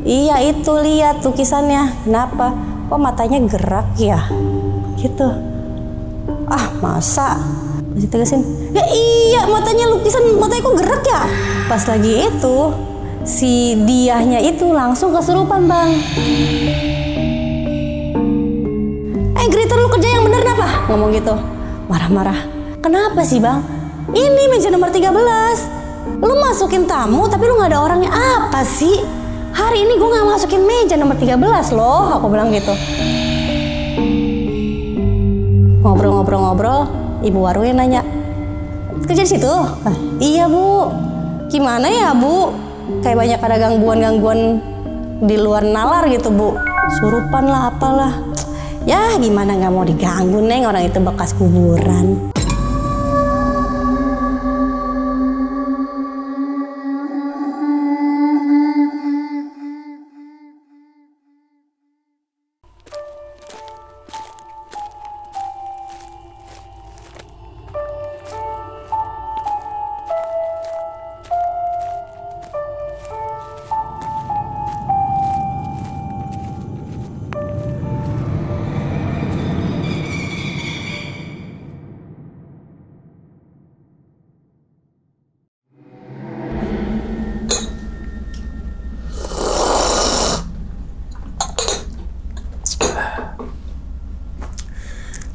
Iya itu lihat lukisannya. Kenapa? Kok matanya gerak ya? Gitu. Ah masa? Masih tegasin. Ya iya matanya matanya kok gerak ya? Pas lagi itu si diahnya itu langsung kesurupan bang. Grita lu kerja yang bener apa? Ngomong gitu. Marah-marah. Kenapa sih bang? Ini meja nomor 13. Lu masukin tamu tapi lu gak ada orangnya. Apa sih? Hari ini gue gak masukin meja nomor 13 loh. Aku bilang gitu. Ngobrol-ngobrol, ibu warungnya nanya, kerja di situ? Iya bu. Gimana ya bu? Kayak banyak ada gangguan-gangguan di luar nalar gitu bu. Surupan lah apalah. Ya gimana gak mau diganggu neng, orang itu bekas kuburan.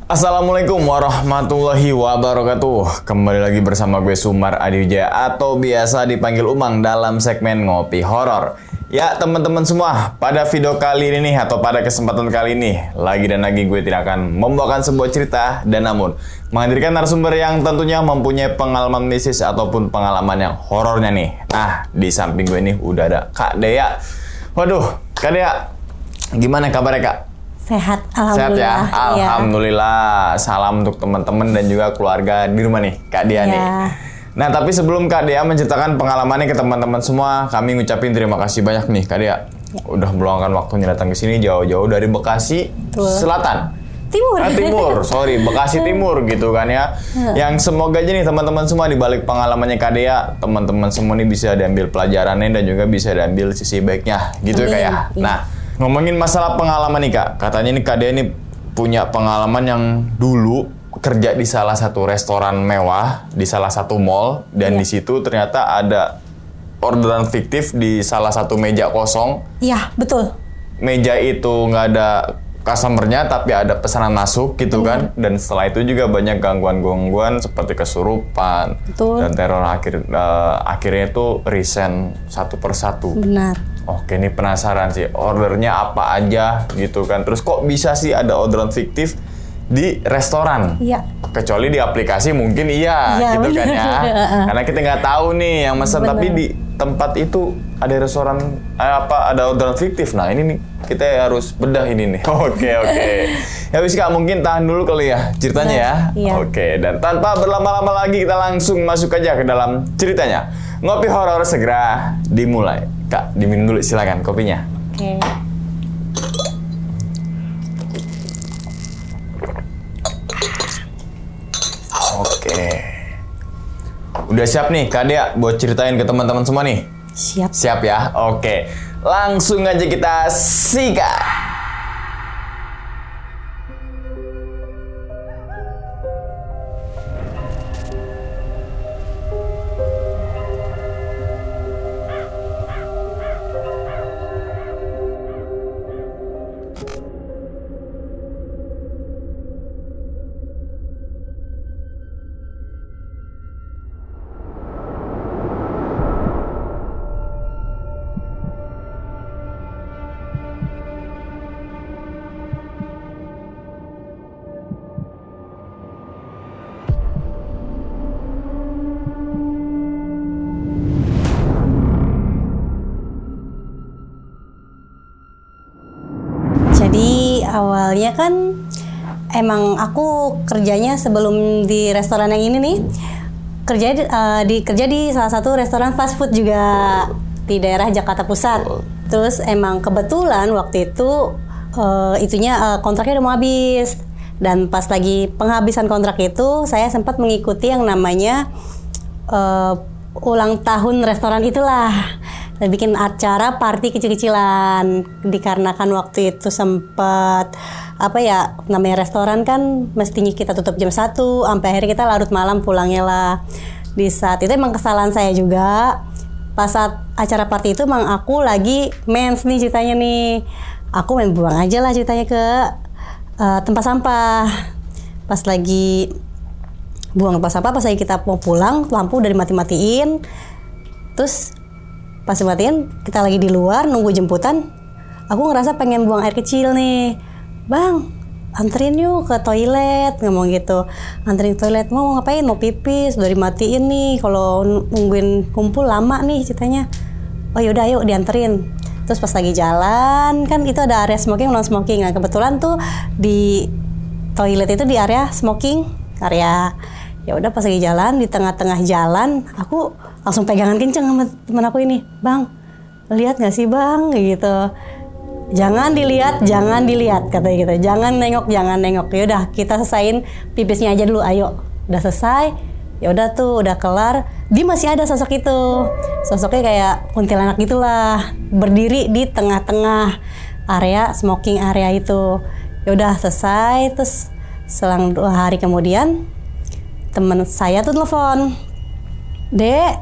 Assalamualaikum warahmatullahi wabarakatuh. Kembali lagi bersama gue Sumar Adiwijaya atau biasa dipanggil Umang dalam segmen Ngopi Horor. Ya teman-teman semua, pada video kali ini atau pada kesempatan kali ini lagi gue tidak akan membawakan sebuah cerita dan namun menghadirkan narasumber yang tentunya mempunyai pengalaman mistis ataupun pengalaman yang horornya nih. Nah, di samping gue ini udah ada Kak Dea. Waduh, Kak Dea, gimana kabarnya Kak? Sehat, alhamdulillah. Sehat ya, alhamdulillah. Salam untuk teman-teman dan juga keluarga di rumah nih, Kak Dea nih. Nah, tapi sebelum Kak Dea menceritakan pengalamannya ke teman-teman semua, kami ngucapin terima kasih banyak nih, Kak Dea. Udah meluangkan waktunya datang ke sini jauh-jauh dari Bekasi Selatan. Bekasi Timur gitu kan ya. Yang semoga aja nih teman-teman semua di balik pengalamannya Kak Dea, teman-teman semua nih bisa diambil pelajarannya dan juga bisa diambil sisi baiknya gitu Kak ya. Nah, ngomongin masalah pengalaman nih Kak, katanya nih Kak Dea ini punya pengalaman yang dulu kerja di salah satu restoran mewah, di salah satu mall, dan di situ ternyata ada orderan fiktif di salah satu meja kosong. Iya, betul. Meja itu nggak ada customer-nya, tapi ada pesanan masuk gitu kan, dan setelah itu juga banyak gangguan-gangguan seperti kesurupan, dan teror akhirnya itu resign satu persatu. Benar. Oke, ini penasaran sih, ordernya apa aja gitu kan. Terus kok bisa sih ada orderan fiktif di restoran? Iya. Kecuali di aplikasi mungkin gitu kan ya. Karena kita nggak tahu nih yang mesen, tapi di tempat itu ada restoran, ada orderan fiktif. Nah ini nih, kita harus bedah ini nih. Oke. Ya wis Kak, mungkin tahan dulu kali ya ceritanya ya. Iya. Oke, dan tanpa berlama-lama lagi kita langsung masuk aja ke dalam ceritanya. Ngopi horor segera dimulai. Kak, diminum dulu silakan kopinya. Oke. Udah siap nih Kak Dea buat ceritain ke teman-teman semua nih? Siap ya? Oke. Langsung aja kita sikat. Jadi awalnya kan emang aku kerjanya sebelum di restoran yang ini nih kerja di salah satu restoran fast food juga di daerah Jakarta Pusat. Terus emang kebetulan waktu itu kontraknya udah mau habis, dan pas lagi penghabisan kontrak itu saya sempat mengikuti yang namanya ulang tahun restoran itulah. bikin acara party kecil-kecilan. Dikarenakan waktu itu sempet namanya restoran kan mestinya kita tutup jam 1, sampai akhirnya kita larut malam pulangnya lah. Di saat itu emang kesalahan saya juga. Pas saat acara party itu emang aku lagi mens nih ceritanya nih. Aku main buang aja lah ceritanya ke tempat sampah. Pas lagi buang tempat sampah, pas lagi kita mau pulang, lampu udah dimati-matiin. Terus pas dimatiin, kita lagi di luar nunggu jemputan. Aku ngerasa pengen buang air kecil nih. Bang, anterin yuk ke toilet, ngomong gitu. Anterin toilet, mau ngapain? Mau pipis, udah dimatiin nih. Kalau nungguin kumpul lama nih ceritanya. Oh yaudah yuk dianterin. Terus pas lagi jalan, kan itu ada area smoking, non smoking. Nah kebetulan tuh di toilet itu di area smoking, area. Ya udah pas lagi jalan, di tengah-tengah jalan, aku langsung pegangan kenceng sama teman aku ini. Bang, lihat nggak sih bang? Gitu. Jangan dilihat katanya gitu. Jangan nengok. Ya udah kita selesain pipisnya aja dulu. Ayo. Udah selesai. Ya udah tuh, udah kelar. Dia masih ada sosok itu. Sosoknya kayak kuntilanak gitulah. Berdiri di tengah-tengah area smoking area itu. Ya udah selesai. Terus selang 2 hari kemudian temen saya tuh telepon, Dek,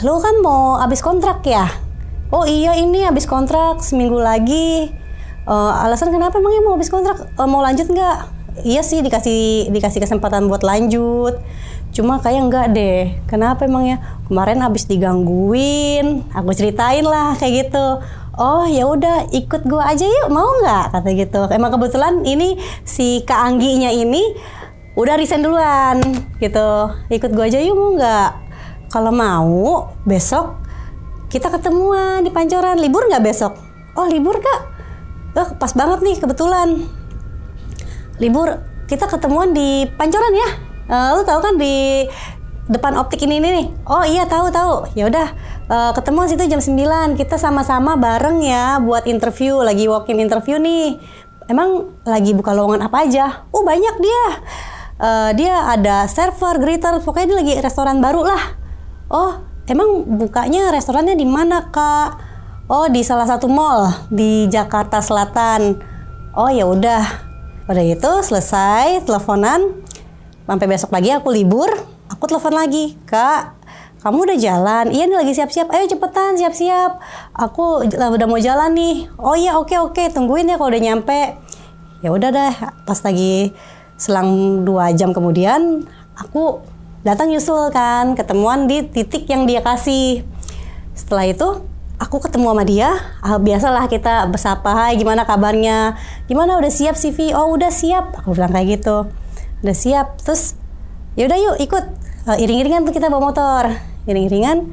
lu kan mau habis kontrak ya? Oh iya ini habis kontrak seminggu lagi. Alasan kenapa emangnya mau habis kontrak? Mau lanjut nggak? Iya sih dikasih kesempatan buat lanjut. Cuma kayak enggak deh. Kenapa emangnya? Kemarin habis digangguin. Aku ceritain lah kayak gitu. Oh ya udah ikut gua aja yuk, mau nggak? Kata gitu. Emang kebetulan ini si Kak Angginya ini udah resign duluan gitu. Ikut gue aja yuk, mau nggak? Kalau mau besok kita ketemuan di Pancoran. Libur nggak besok? Oh libur kak. Pas banget nih kebetulan libur, kita ketemuan di Pancoran ya. Lu tahu kan di depan optik ini nih. Oh iya tahu. Ya udah ketemuan situ jam 9. Kita sama-sama bareng ya buat interview, lagi walk-in interview nih. Emang lagi buka lowongan apa aja? Oh banyak dia. Dia ada server, greeter, pokoknya dia lagi restoran baru lah. Oh, emang bukanya restorannya di mana kak? Oh, di salah satu mall di Jakarta Selatan. Oh ya udah itu selesai teleponan. Sampai besok pagi aku libur, aku telepon lagi, Kak. Kamu udah jalan? Iya nih lagi siap-siap. Ayo cepetan siap-siap. Aku udah mau jalan nih. Oh iya oke. Tungguin ya kalau udah nyampe. Ya udah deh. Pas lagi selang 2 jam kemudian aku datang nyusul kan, ketemuan di titik yang dia kasih. Setelah itu aku ketemu sama dia, biasalah kita bersapa, hai gimana kabarnya, gimana udah siap CV, oh udah siap, aku bilang kayak gitu, udah siap. Terus yaudah yuk ikut, iring-iringan tuh kita bawa motor, iring-iringan.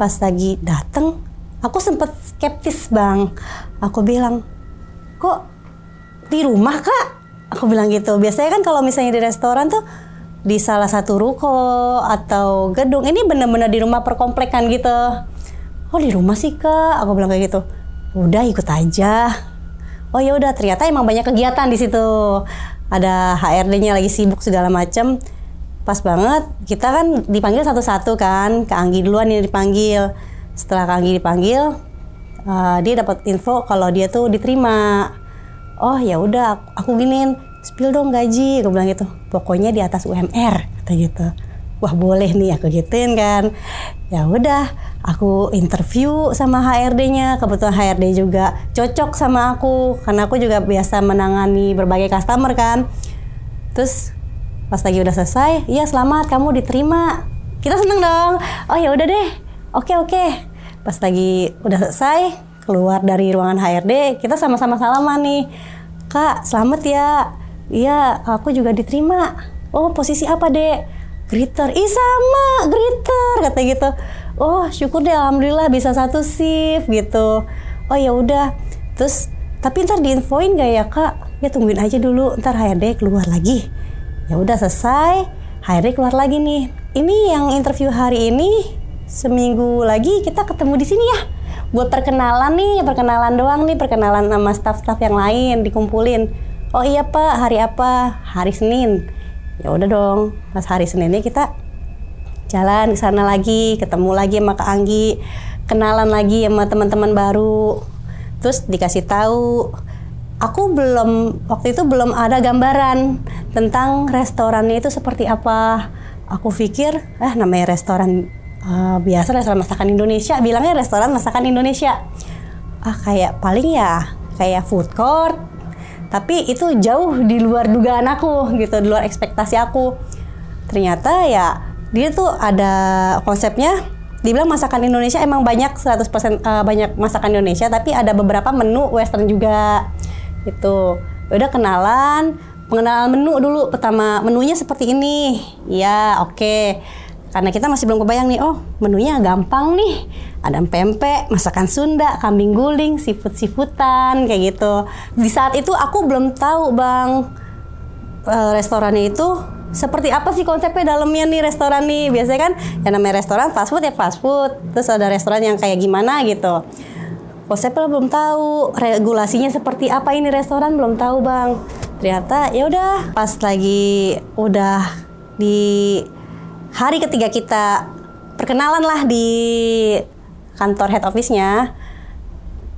Pas lagi dateng, aku sempet skeptis bang, aku bilang kok di rumah kak? Aku bilang gitu. Biasanya kan kalau misalnya di restoran tuh di salah satu ruko atau gedung. Ini bener-bener di rumah perkomplekan gitu. Oh di rumah sih kak? Aku bilang kayak gitu. Udah ikut aja. Oh ya udah ternyata emang banyak kegiatan di situ. Ada HRD-nya lagi sibuk segala macem. Pas banget kita kan dipanggil satu-satu kan. Kak Anggi duluan yang dipanggil. Setelah Kak Anggi dipanggil, dia dapat info kalau dia tuh diterima. Oh ya udah, aku giniin, spill dong gaji, aku bilang gitu. Pokoknya di atas UMR, kata gitu. Wah boleh nih, aku gituin kan. Ya udah, aku interview sama HRD-nya. Kebetulan HRD juga cocok sama aku, karena aku juga biasa menangani berbagai customer kan. Terus pas lagi udah selesai, iya selamat, kamu diterima. Kita seneng dong. Oh ya udah deh, oke. Pas lagi udah selesai, keluar dari ruangan HRD, kita sama-sama salaman nih. Kak, selamat ya. Iya, aku juga diterima. Oh, posisi apa, Dek? Greeter. Ih, sama, greeter, kata gitu. Oh, syukur deh, alhamdulillah bisa satu shift gitu. Oh, ya udah. Terus, tapi ntar diinfoin gak ya, Kak? Ya tungguin aja dulu, ntar HRD keluar lagi. Ya udah selesai, HRD keluar lagi nih. Ini yang interview hari ini, seminggu lagi kita ketemu di sini ya. Buat perkenalan doang nih, perkenalan sama staff-staff yang lain dikumpulin. Oh iya Pak, hari apa? Hari Senin. Ya udah dong, pas hari Seninnya kita jalan ke sana lagi, ketemu lagi sama Kak Anggi. kenalan lagi sama teman-teman baru. Terus dikasih tahu. Aku waktu itu belum ada gambaran tentang restorannya itu seperti apa. Aku pikir, namanya restoran biasa, restoran masakan Indonesia, bilangnya restoran masakan Indonesia. Kayak paling ya kayak food court. Tapi itu jauh di luar dugaan aku gitu, di luar ekspektasi aku. Ternyata ya dia tuh ada konsepnya, dibilang masakan Indonesia emang banyak 100% banyak masakan Indonesia, tapi ada beberapa menu western juga. Gitu. Udah pengenalan menu dulu. Pertama, menunya seperti ini. Ya, oke. Karena kita masih belum kebayang nih, menunya gampang nih. Ada pempek, masakan Sunda, kambing guling, seafood-seafoodan, kayak gitu. Di saat itu aku belum tahu, Bang, restorannya itu seperti apa sih konsepnya dalamnya nih restoran nih. Biasanya kan yang namanya restoran fast food ya fast food. Terus ada restoran yang kayak gimana gitu. Konsepnya belum tahu, regulasinya seperti apa ini restoran belum tahu, Bang. Ternyata ya udah pas lagi udah di hari ketiga kita perkenalan lah di kantor head office-nya,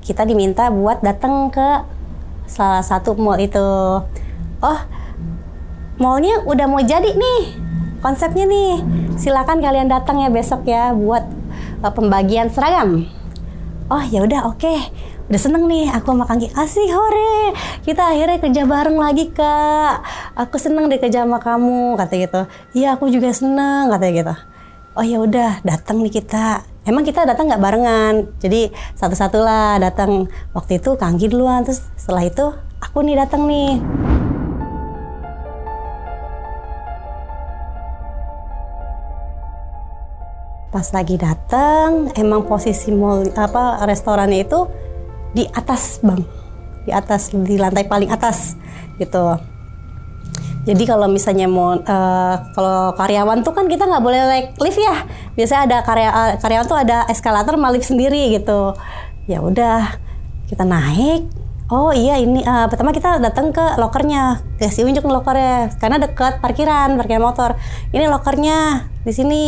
kita diminta buat datang ke salah satu mall itu. Mallnya udah mau jadi nih konsepnya nih. Silakan kalian datang ya besok ya buat pembagian seragam. Ya udah, oke. Udah seneng nih aku sama Kanggi. Asik, hore. Kita akhirnya kerja bareng lagi, Kak. Aku seneng deh kerja sama kamu, kata gitu. Iya, aku juga seneng, kata gitu. Ya udah, datang nih kita. Emang kita datang nggak barengan. Jadi satu-satu lah datang. Waktu itu Kanggi duluan, terus setelah itu aku nih datang nih. Pas lagi datang, emang posisi restorannya itu di atas, Bang. Di lantai paling atas gitu. Jadi kalau misalnya kalau karyawan tuh kan kita nggak boleh naik lift ya. Biasanya ada karyawan tuh ada eskalator sama lift sendiri gitu. Ya udah, kita naik. Iya ini pertama kita datang ke lokernya. Kasih unjuk lokernya karena dekat parkiran motor. Ini lokernya di sini.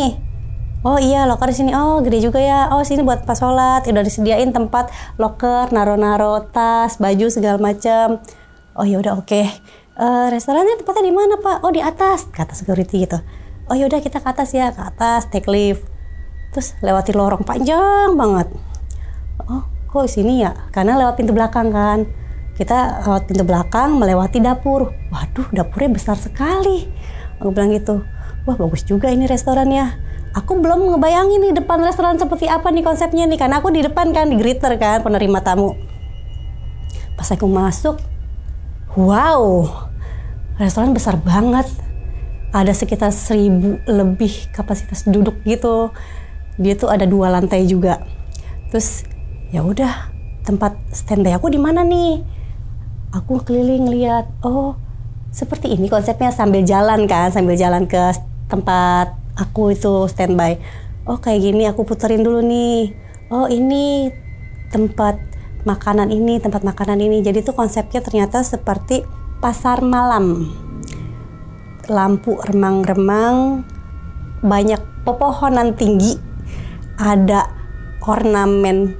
Iya, loker di sini. Gede juga ya. Sini buat pas sholat. Udah disediain tempat loker, naro tas, baju segala macam. Ya udah, oke. Restorannya tempatnya di mana, Pak? Di atas, kata security gitu. Ya udah kita ke atas ya, ke atas, take lift. Terus lewati lorong panjang banget. Kok di sini ya? Karena lewat pintu belakang kan. Kita lewat pintu belakang melewati dapur. Waduh, dapurnya besar sekali. Aku bilang gitu. Wah, bagus juga ini restorannya. Aku belum ngebayangin nih depan restoran seperti apa nih konsepnya nih, karena aku di depan kan, di greeter kan, penerima tamu. Pas aku masuk, wow, restoran besar banget. Ada sekitar 1.000 lebih kapasitas duduk gitu. Dia tuh ada 2 lantai juga. Terus ya udah, tempat standby aku di mana nih? Aku keliling lihat, seperti ini konsepnya, sambil jalan ke tempat aku itu standby. Kayak gini aku puterin dulu nih. Ini tempat makanan ini. Jadi tuh konsepnya ternyata seperti pasar malam. Lampu remang-remang, banyak pepohonan tinggi, ada ornamen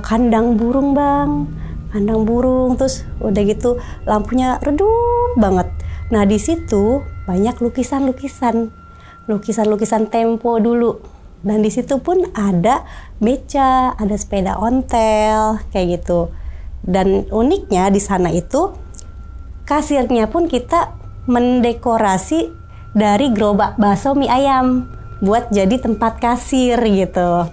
kandang burung, Bang. Kandang burung, terus udah gitu lampunya redup banget. Nah, di situ banyak lukisan tempo dulu, dan di situ pun ada beca, ada sepeda ontel kayak gitu. Dan uniknya di sana itu kasirnya pun kita mendekorasi dari gerobak bakso mie ayam buat jadi tempat kasir gitu.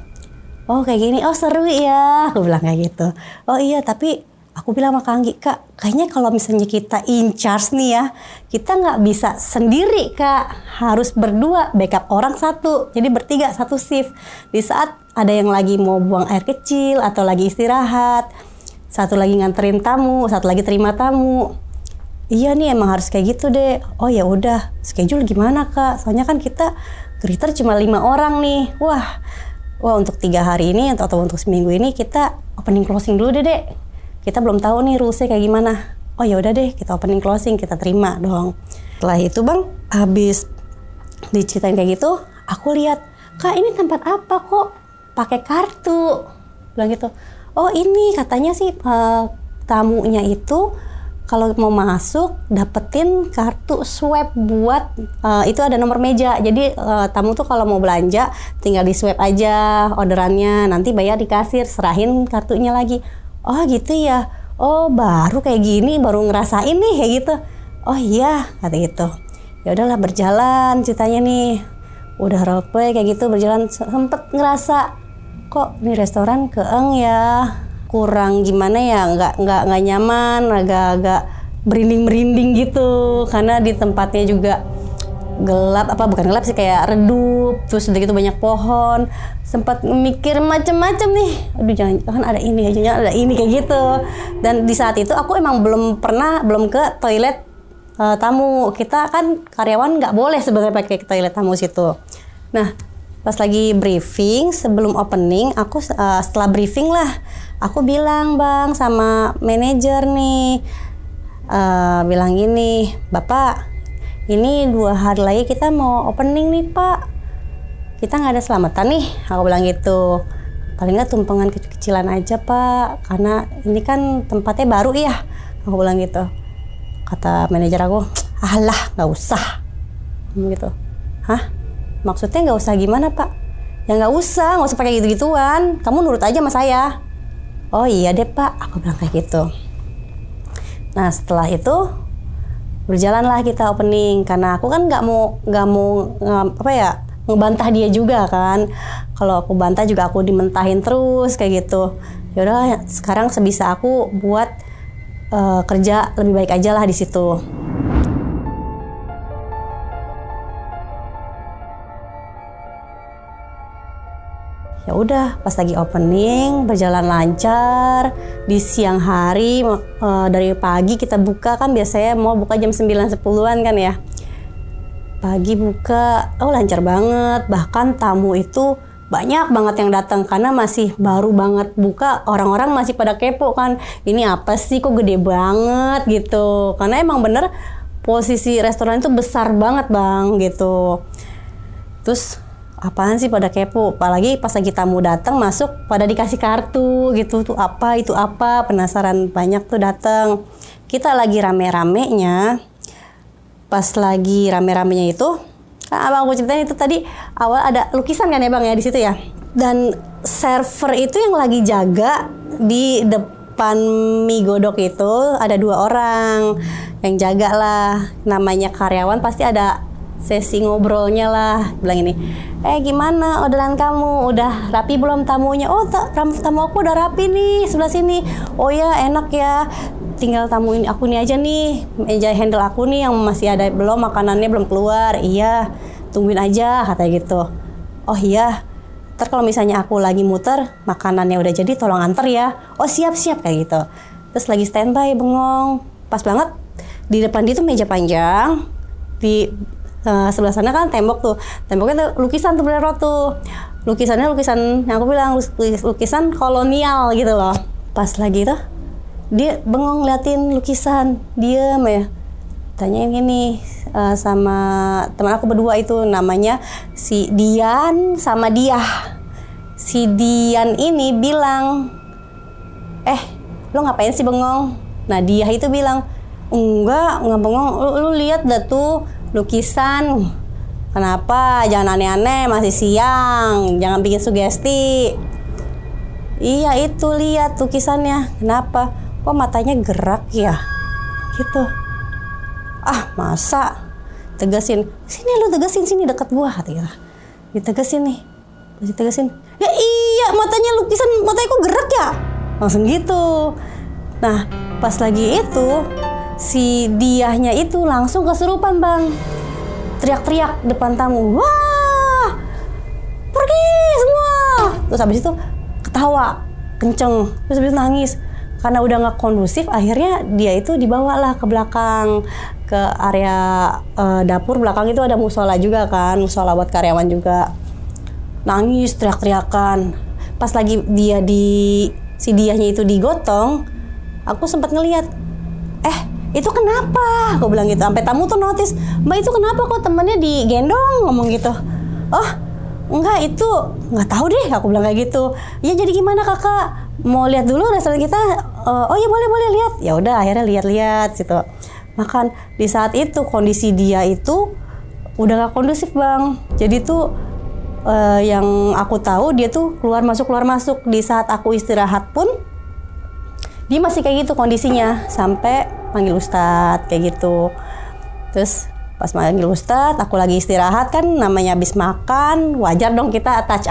Kayak gini, seru ya, aku bilang kayak gitu. Iya, tapi aku bilang sama Kanggi, Kak, kayaknya kalau misalnya kita in charge nih ya, kita nggak bisa sendiri, Kak. Harus berdua, backup orang satu. Jadi bertiga, satu shift. Di saat ada yang lagi mau buang air kecil atau lagi istirahat, satu lagi nganterin tamu, satu lagi terima tamu. Iya nih, emang harus kayak gitu deh. Ya udah, schedule gimana, Kak? Soalnya kan kita greeter cuma 5 orang nih. Wah, untuk 3 hari ini atau untuk seminggu ini kita opening closing dulu deh. Kita belum tahu nih rulesnya kayak gimana. Ya udah deh, kita opening closing, kita terima dong. Setelah itu, Bang, habis diceritain kayak gitu, aku lihat, Kak, ini tempat apa kok pakai kartu, bilang gitu. Oh ini katanya sih tamunya itu kalau mau masuk dapetin kartu swipe buat itu ada nomor meja. Jadi tamu tuh kalau mau belanja tinggal di swipe aja orderannya, nanti bayar di kasir, serahin kartunya lagi. Oh gitu ya. Oh baru kayak gini, baru ngerasain nih kayak gitu. Oh iya kata gitu. Ya udahlah berjalan ceritanya nih. Udah role play kayak gitu berjalan, sempet ngerasa kok nih restoran keeng ya, kurang gimana ya, nggak nyaman, agak-agak merinding gitu karena di tempatnya juga gelap, bukan gelap sih, kayak redup, terus udah gitu banyak pohon. Sempat mikir macem-macem nih, aduh jangan ada ini, jangan ada ini kayak gitu. Dan di saat itu aku emang belum ke toilet tamu. Kita kan karyawan nggak boleh sebenarnya pakai toilet tamu situ. Nah pas lagi briefing sebelum opening, aku setelah briefing lah, aku bilang bang sama manajer nih, bilang gini, Bapak, ini 2 hari lagi kita mau opening nih Pak, kita nggak ada selamatan nih, aku bilang gitu. Paling nggak tumpengan kecil-kecilan aja Pak, karena ini kan tempatnya baru ya, aku bilang gitu. Kata manajer aku, alah nggak usah, gitu. Hah? Maksudnya nggak usah gimana Pak? Ya nggak usah pakai gitu-gituan. Kamu nurut aja sama saya. Oh iya deh Pak, aku bilang kayak gitu. Nah setelah itu berjalanlah kita opening, karena aku kan nggak mau ngebantah dia juga kan. Kalau aku bantah juga aku dimentahin terus kayak gitu. Yaudah sekarang sebisa aku buat kerja lebih baik aja lah di situ. Ya udah pas lagi opening berjalan lancar. Di siang hari dari pagi kita buka kan, biasanya mau buka jam 9-10an kan ya. Pagi buka, lancar banget. Bahkan tamu itu banyak banget yang datang karena masih baru banget buka. Orang-orang masih pada kepo kan, ini apa sih kok gede banget gitu. Karena emang bener posisi restoran itu besar banget bang gitu. Terus apaan sih pada kepo, apalagi pas lagi tamu datang masuk pada dikasih kartu gitu, tuh apa itu apa, penasaran banyak tuh datang. Kita lagi rame-ramenya, pas lagi rame-ramenya itu kan abang aku ceritain itu tadi awal ada lukisan kan ya bang ya di situ ya, dan server itu yang lagi jaga di depan mie godok itu ada 2 orang yang jaga lah, namanya karyawan pasti ada sesi ngobrolnya lah, bilang ini, gimana orderan kamu, udah rapi belum tamunya? Oh tamu aku udah rapi nih sebelah sini. Oh ya enak ya, tinggal tamu ini aku ini aja nih, meja handle aku nih yang masih ada belum, makanannya belum keluar. Iya tungguin aja katanya gitu. Oh iya, ntar kalau misalnya aku lagi muter makanannya udah jadi tolong anter ya. Oh siap kayak gitu. Terus lagi standby bengong, pas banget di depan dia tuh meja panjang, di sebelah sana kan temboknya tuh lukisan tuh bener tuh, lukisannya lukisan yang aku bilang lukisan kolonial gitu loh. Pas lagi tuh dia bengong liatin lukisan, diem ya, tanyain gini sama teman aku berdua itu, namanya si Dian sama Diah. Si Dian ini bilang, lo ngapain sih bengong? Nah Diah itu bilang, enggak bengong, lu lihat dah tuh lukisan, kenapa jangan aneh-aneh, masih siang, jangan bikin sugesti. Iya itu lihat lukisannya, kenapa kok matanya gerak ya gitu. Masa, tegasin sini, lu tegasin sini dekat gua, katanya ditegasin nih, masih tegasin, ya iya matanya lukisan, matanya kok gerak ya, langsung gitu. Nah pas lagi itu si Diahnya itu langsung kesurupan bang, teriak-teriak depan tamu, wah pergi semua. Terus habis itu ketawa kenceng, terus habis itu nangis karena udah nggak kondusif. Akhirnya dia itu dibawalah ke belakang, ke area dapur belakang itu ada musola juga kan, musola buat karyawan juga. Nangis teriak-teriakan. Pas lagi si Diahnya itu digotong, aku sempat ngelihat, itu kenapa? Aku bilang gitu. Sampai tamu tuh notice, Mbak itu kenapa kok temennya digendong, ngomong gitu. Oh, enggak itu nggak tahu deh, aku bilang kayak gitu. Ya jadi gimana kakak, mau lihat dulu restoran kita? Oh ya boleh lihat. Ya udah akhirnya lihat gitu. Makan. Di saat itu kondisi dia itu udah nggak kondusif bang. Jadi tuh yang aku tahu dia tuh keluar masuk. Di saat aku istirahat pun dia masih kayak gitu kondisinya, sampai panggil ustadz kayak gitu. Terus pas manggil ustadz, aku lagi istirahat kan, namanya habis makan, wajar dong kita touch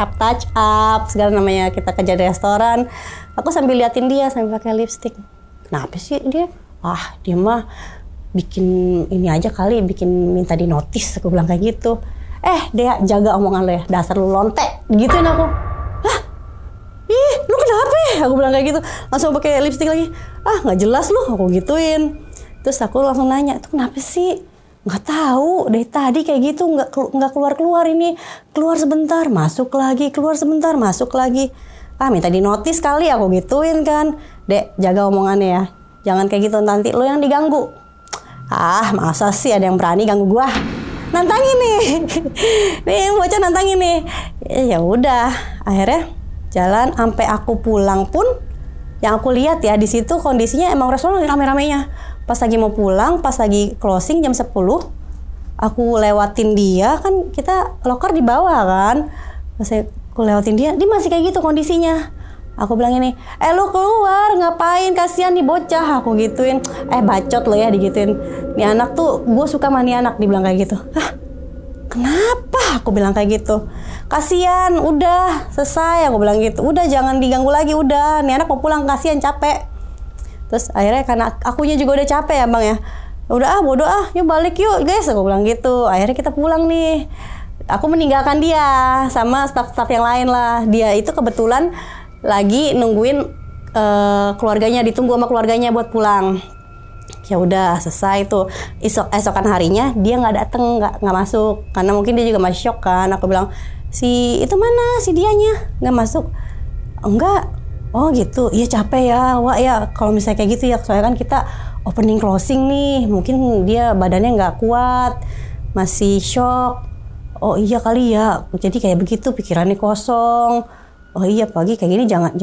up, segala namanya kita kerja di restoran. Aku sambil liatin dia, sambil pakai lipstick. Kenapa sih dia? Dia mah bikin ini aja kali, bikin minta di notice, aku bilang kayak gitu. Dia jaga omongan lo ya, dasar lu lonte, gituin aku. Lu kenapa ya? Aku bilang kayak gitu, langsung pakai lipstick lagi. Nggak jelas lu, aku gituin. Terus aku langsung nanya, itu kenapa sih? Nggak tahu, dari tadi kayak gitu, nggak keluar ini, keluar sebentar, masuk lagi, keluar sebentar, masuk lagi. Minta di notice kali, aku gituin kan. Dek, jaga omongannya ya, jangan kayak gitu, nanti lo yang diganggu. Masa sih ada yang berani ganggu gua? Nantangin nih, nih bocah nantangin nih. Ya udah, akhirnya jalan sampai aku pulang pun, yang aku lihat ya di situ kondisinya emang restoran rame-ramenya. Pas lagi mau pulang, pas lagi closing jam 10, aku lewatin dia, kan kita loker di bawah kan. Pas aku lewatin dia masih kayak gitu kondisinya. Aku bilang ini, lu keluar ngapain, kasihan nih bocah, aku gituin. Bacot lo ya, digituin. Nih anak tuh, gue suka sama nih anak, dibilang kayak gitu. Kenapa? Aku bilang kayak gitu. Kasihan, udah selesai, aku bilang gitu. Udah jangan diganggu lagi, udah. Nih anak mau pulang, kasihan, capek. Terus akhirnya karena akunya juga udah capek ya bang ya. Udah bodo yuk balik yuk guys, aku bilang gitu. Akhirnya kita pulang nih. Aku meninggalkan dia sama staff-staff yang lain lah. Dia itu kebetulan lagi nungguin keluarganya, ditunggu sama keluarganya buat pulang. Ya udah selesai tuh. Esokan harinya dia nggak dateng, nggak masuk, karena mungkin dia juga masih shock kan. Aku bilang, si itu mana, si dianya nggak masuk? Enggak. Oh gitu, iya capek ya, Wak ya. Kalau misalnya kayak gitu ya, soalnya kan kita opening closing nih, mungkin dia badannya nggak kuat, masih shock. Oh iya kali ya, jadi kayak begitu, pikirannya kosong. Oh iya pagi kayak gini, jangan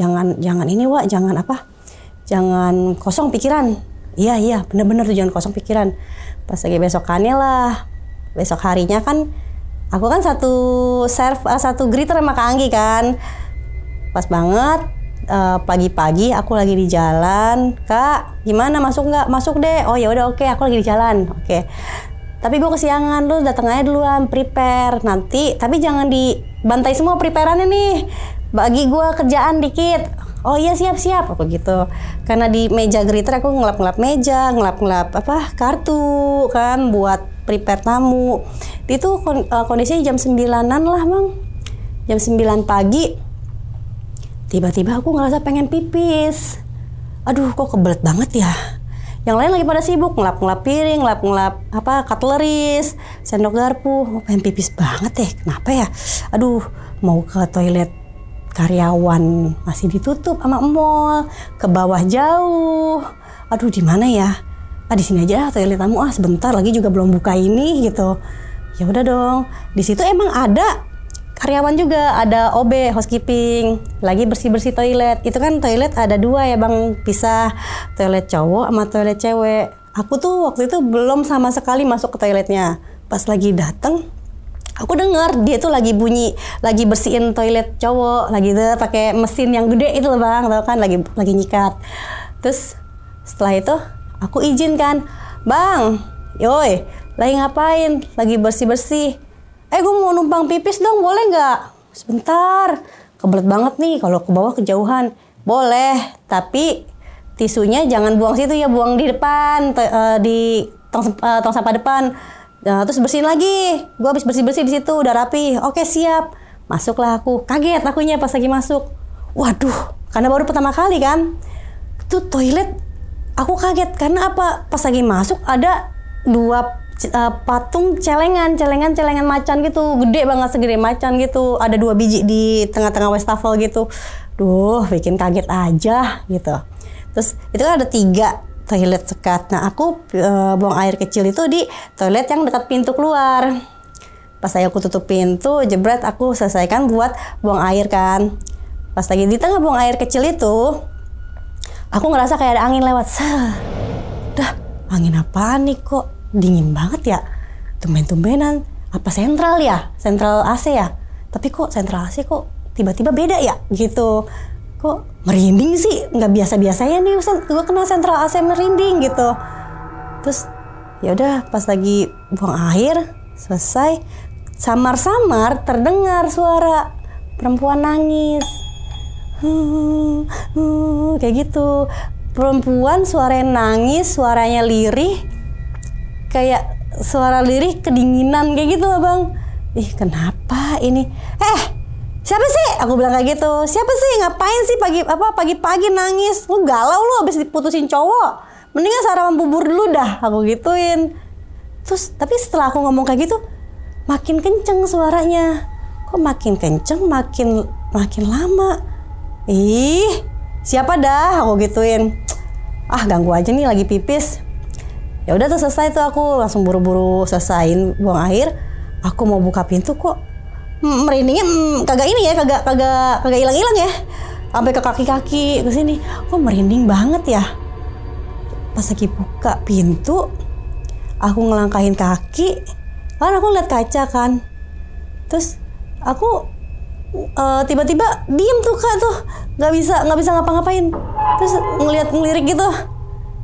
ini Wak, jangan kosong pikiran. Iya bener-bener tuh, jangan kosong pikiran. Pas lagi besokannya lah, besok harinya kan aku kan satu greeter sama Kak Anggi kan. Pas banget pagi-pagi aku lagi di jalan. Kak gimana, masuk nggak? Masuk deh. Oh ya udah, oke, aku lagi di jalan. Oke. Tapi gue kesiangan, lu datang aja duluan, prepare nanti. Tapi jangan dibantai semua prepareannya nih. Bagi gue kerjaan dikit. Oh iya siap aku gitu. Karena di meja greeter aku ngelap-ngelap meja, ngelap-ngelap kartu kan buat prepare tamu. Itu kondisinya jam 9-an lah bang. Jam 9 pagi. Tiba-tiba aku ngerasa pengen pipis. Aduh kok kebelet banget ya. Yang lain lagi pada sibuk ngelap-ngelap piring, ngelap-ngelap cutleries, sendok garpu. Pengen pipis banget ya. Kenapa ya? Aduh, mau ke toilet karyawan masih ditutup sama mall, ke bawah jauh. Aduh, di mana ya? Di sini aja toilet tamu. Sebentar lagi juga belum buka ini gitu. Ya udah dong. Di situ emang ada karyawan juga, ada OB, housekeeping, lagi bersih-bersih toilet. Itu kan toilet ada 2 ya bang, pisah, toilet cowok sama toilet cewek. Aku tuh waktu itu belum sama sekali masuk ke toiletnya. Pas lagi dateng, aku dengar dia tuh lagi bunyi, lagi bersihin toilet cowok, lagi tuh pakai mesin yang gede itu loh bang, tau kan, lagi nyikat. Terus setelah itu aku izin kan, bang, yoi, lagi ngapain? Lagi bersih-bersih. Gue mau numpang pipis dong, boleh nggak? Sebentar, kebelet banget nih, kalau ke bawah kejauhan. Boleh, tapi tisunya jangan buang situ ya, buang di depan, di tong sampah depan. Terus bersihin lagi. Gue habis bersih-bersih di situ, udah rapi. Oke siap. Masuklah aku. Kaget akunya pas lagi masuk. Waduh, karena baru pertama kali kan. Itu toilet, aku kaget karena apa? Pas lagi masuk ada 2 patung celengan macan gitu, gede banget, segede macan gitu, ada 2 biji di tengah-tengah wastafel gitu. Duh, bikin kaget aja gitu. Terus itu kan ada 3 toilet sekat. Nah aku buang air kecil itu di toilet yang dekat pintu keluar. Pas aku tutup pintu, jebret aku selesaikan buat buang air kan. Pas lagi di tengah buang air kecil itu, aku ngerasa kayak ada angin lewat. Dah, angin apaan nih kok dingin banget ya? Tumben-tumbenan. Apa sentral ya? Sentral AC ya? Tapi kok sentral AC kok tiba-tiba beda ya? Gitu. Kok merinding sih? Nggak biasa-biasanya nih, gue kena sentral AC merinding gitu. Terus ya udah pas lagi buang air selesai, samar-samar terdengar suara perempuan nangis. Kayak gitu. Perempuan suaranya nangis, suaranya lirih, kayak suara lirih kedinginan kayak gitu Abang. Ih kenapa ini? Siapa sih? Aku bilang kayak gitu. Siapa sih? Ngapain sih pagi-pagi nangis? Lu galau lu habis diputusin cowok. Mendingan sarapan bubur dulu dah, aku gituin. Terus tapi setelah aku ngomong kayak gitu, makin kenceng suaranya. Kok makin kenceng, makin lama. Ih, siapa dah? Aku gituin. Ah, ganggu aja nih lagi pipis. Ya udah tuh selesai tuh, aku langsung buru-buru selesain buang air. Aku mau buka pintu kok merindingnya kagak hilang-hilang ya. Sampai ke kaki-kaki ke sini. Kok merinding banget ya? Pas lagi buka pintu, aku ngelangkahin kaki. Kan aku lihat kaca kan. Terus aku tiba-tiba diem tuh Kak tuh, nggak bisa ngapa-ngapain. Terus ngelirik gitu,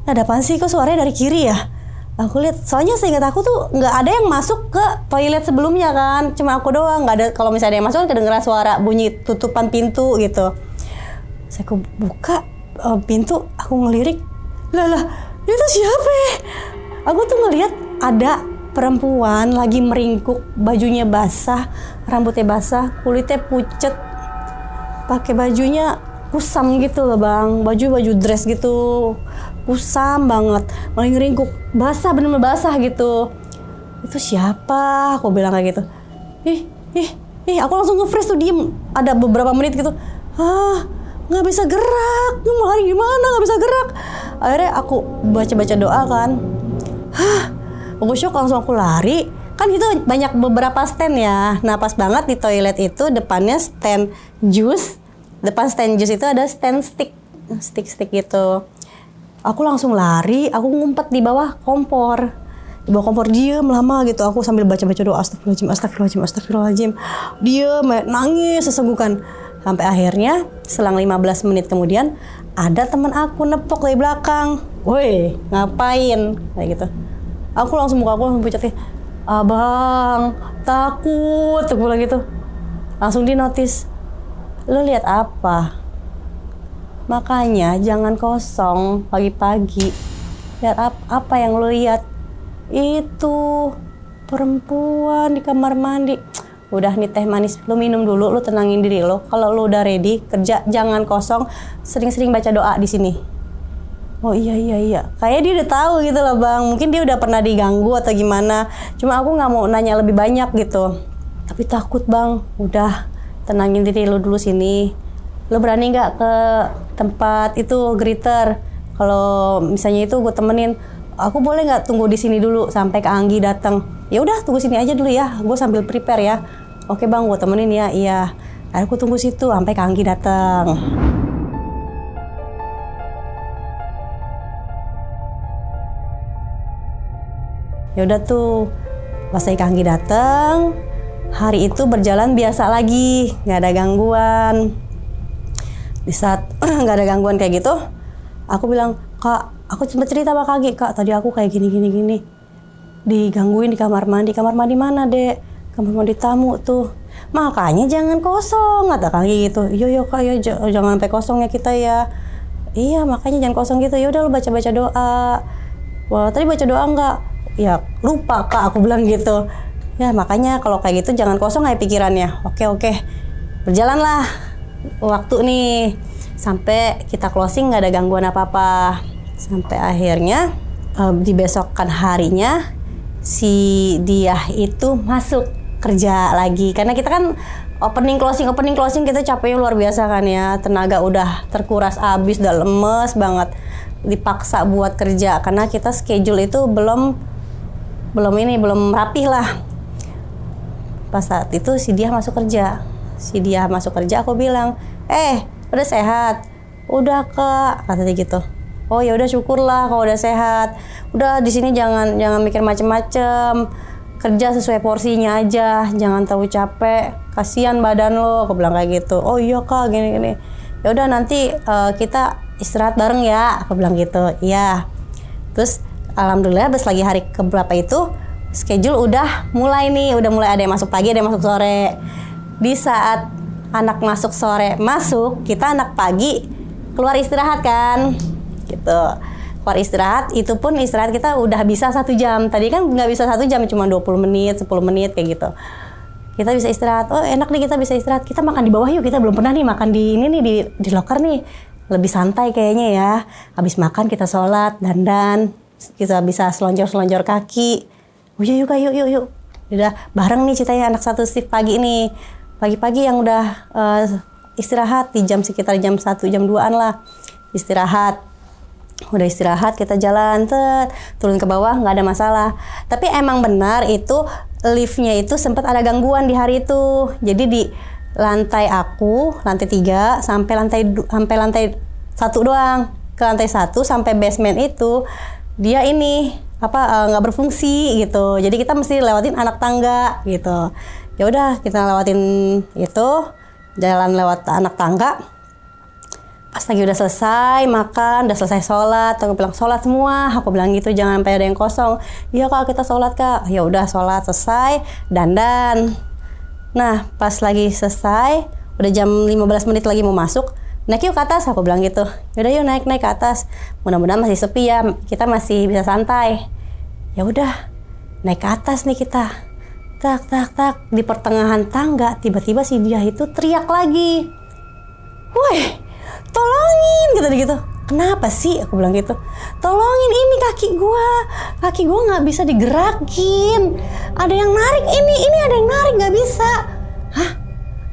ada apaan sih kok suaranya dari kiri ya? Aku lihat, soalnya seingat aku tuh nggak ada yang masuk ke toilet sebelumnya kan, cuma aku doang. Nggak ada, kalau misalnya ada yang masuk kan kedengeran suara bunyi tutupan pintu gitu. Saya aku buka pintu, aku ngelirik, lah itu siapa ya? Aku tuh ngelihat ada perempuan lagi meringkuk, bajunya basah, rambutnya basah, kulitnya pucet, pakai bajunya kusam gitu loh Bang, baju dress gitu, kusam banget, malah ngeringkuk, basah, bener-bener basah gitu. Itu siapa? Aku bilang kayak gitu. Ih, aku langsung nge-freeze tuh, diem, ada beberapa menit gitu. Nggak bisa gerak, mau lari gimana? Nggak bisa gerak. Akhirnya aku baca doa kan. Aku syok, langsung aku lari. Kan itu banyak beberapa stand ya. Nah pas banget di toilet itu depannya stand jus. Depan stand jus itu ada stand stick gitu. Aku langsung lari, aku ngumpet di bawah kompor. Di bawah kompor diem lama gitu. Aku sambil baca doa, astagfirullahaladzim. Diem, nangis sesenggukan. Sampai akhirnya selang 15 menit kemudian ada teman aku nepok dari belakang. Woi, ngapain? Kayak gitu. Aku langsung pucat, abang takut, aku bilang gitu. Langsung di notice, lu lihat apa? Makanya jangan kosong pagi-pagi. Lihat apa yang lu lihat? Itu perempuan di kamar mandi. Udah nih teh manis, lu minum dulu, lu tenangin diri lo. Kalau lu udah ready kerja, jangan kosong, sering-sering baca doa di sini. Oh iya. Kayaknya dia udah tahu gitu loh Bang. Mungkin dia udah pernah diganggu atau gimana. Cuma aku nggak mau nanya lebih banyak gitu. Tapi takut Bang. Udah, tenangin diri lu dulu sini. Lu berani nggak ke tempat itu greeter? Kalau misalnya itu gue temenin, aku boleh nggak tunggu di sini dulu sampai Kak Anggi datang? Ya udah, tunggu sini aja dulu ya. Gue sambil prepare ya. Oke Bang, gue temenin ya. Iya. Aku tunggu situ sampai Kak Anggi datang. Ya udah tuh, pas Kak Anggi datang, hari itu berjalan biasa lagi, nggak ada gangguan. Di saat nggak ada gangguan kayak gitu, aku bilang, Kak, aku sempat cerita sama Kak Anggi, Kak, tadi aku kayak gini, digangguin di kamar mandi. Kamar mandi mana Dek? Kamar mandi tamu tuh. Makanya jangan kosong, kata Kak Anggi gitu. Iya Kak, ya jangan sampai kosong ya kita ya. Iya, makanya jangan kosong gitu. Ya udah lu baca doa. Wah, tadi baca doa nggak? Ya lupa Kak, aku bilang gitu. Ya makanya kalau kayak gitu jangan kosong aja pikirannya. Oke. Berjalanlah waktu nih sampai kita closing, nggak ada gangguan apa-apa. Sampai akhirnya di besokan harinya si dia itu masuk kerja lagi. Karena kita kan opening closing kita capeknya luar biasa kan ya. Tenaga udah terkuras abis, udah lemes banget. Dipaksa buat kerja karena kita schedule itu belum rapih lah. Pas saat itu si dia masuk kerja. Aku bilang, udah sehat? Udah Kak, katanya gitu. Oh ya udah syukurlah kalau udah sehat. Udah di sini jangan mikir macem-macem. Kerja sesuai porsinya aja, jangan terlalu capek. Kasihan badan lo, aku bilang kayak gitu. Oh iya Kak, gini. Ya udah nanti kita istirahat bareng ya, aku bilang gitu. Iya. Terus alhamdulillah pas lagi hari keberapa itu schedule udah mulai ada yang masuk pagi, ada yang masuk sore. Di saat anak masuk sore masuk, kita anak pagi keluar istirahat kan, gitu. Keluar istirahat, itu pun istirahat kita udah bisa 1 jam. Tadi kan nggak bisa 1 jam, cuma 20 menit, 10 menit kayak gitu. Kita bisa istirahat. Oh enak nih kita bisa istirahat. Kita makan di bawah yuk. Kita belum pernah nih makan di ini nih di loker nih. Lebih santai kayaknya ya. Habis makan kita sholat, dandan, kita bisa selonjor kaki. Oh iya yuk Kak, yuk. Udah bareng nih ceritanya anak satu shift pagi nih. Pagi-pagi yang udah istirahat di sekitar jam 1, jam 2-an lah. Istirahat. Udah istirahat kita jalan, turun ke bawah nggak ada masalah. Tapi emang benar itu liftnya itu sempat ada gangguan di hari itu. Jadi di lantai 3 sampai lantai 1 doang. Ke lantai 1 sampai basement itu dia nggak berfungsi gitu. Jadi kita mesti lewatin anak tangga gitu. Ya udah kita lewatin itu, jalan lewat anak tangga. Pas lagi udah selesai makan, udah selesai sholat, aku bilang sholat semua, aku bilang gitu, jangan sampai ada yang kosong. Iya Kak, kita sholat Kak. Ya udah sholat selesai, dandan. Nah pas lagi selesai, udah jam 15 menit lagi mau masuk, naik yuk ke atas, aku bilang gitu. Yaudah yuk naik ke atas. Mudah-mudahan masih sepi ya, kita masih bisa santai. Ya udah, naik ke atas nih kita. Tak, di pertengahan tangga, tiba-tiba si dia itu teriak lagi. Woi, tolongin, gitu. Kenapa sih? Aku bilang gitu. Tolongin, ini kaki gua nggak bisa digerakin. Ada yang narik, ini ada yang narik, nggak bisa. Hah?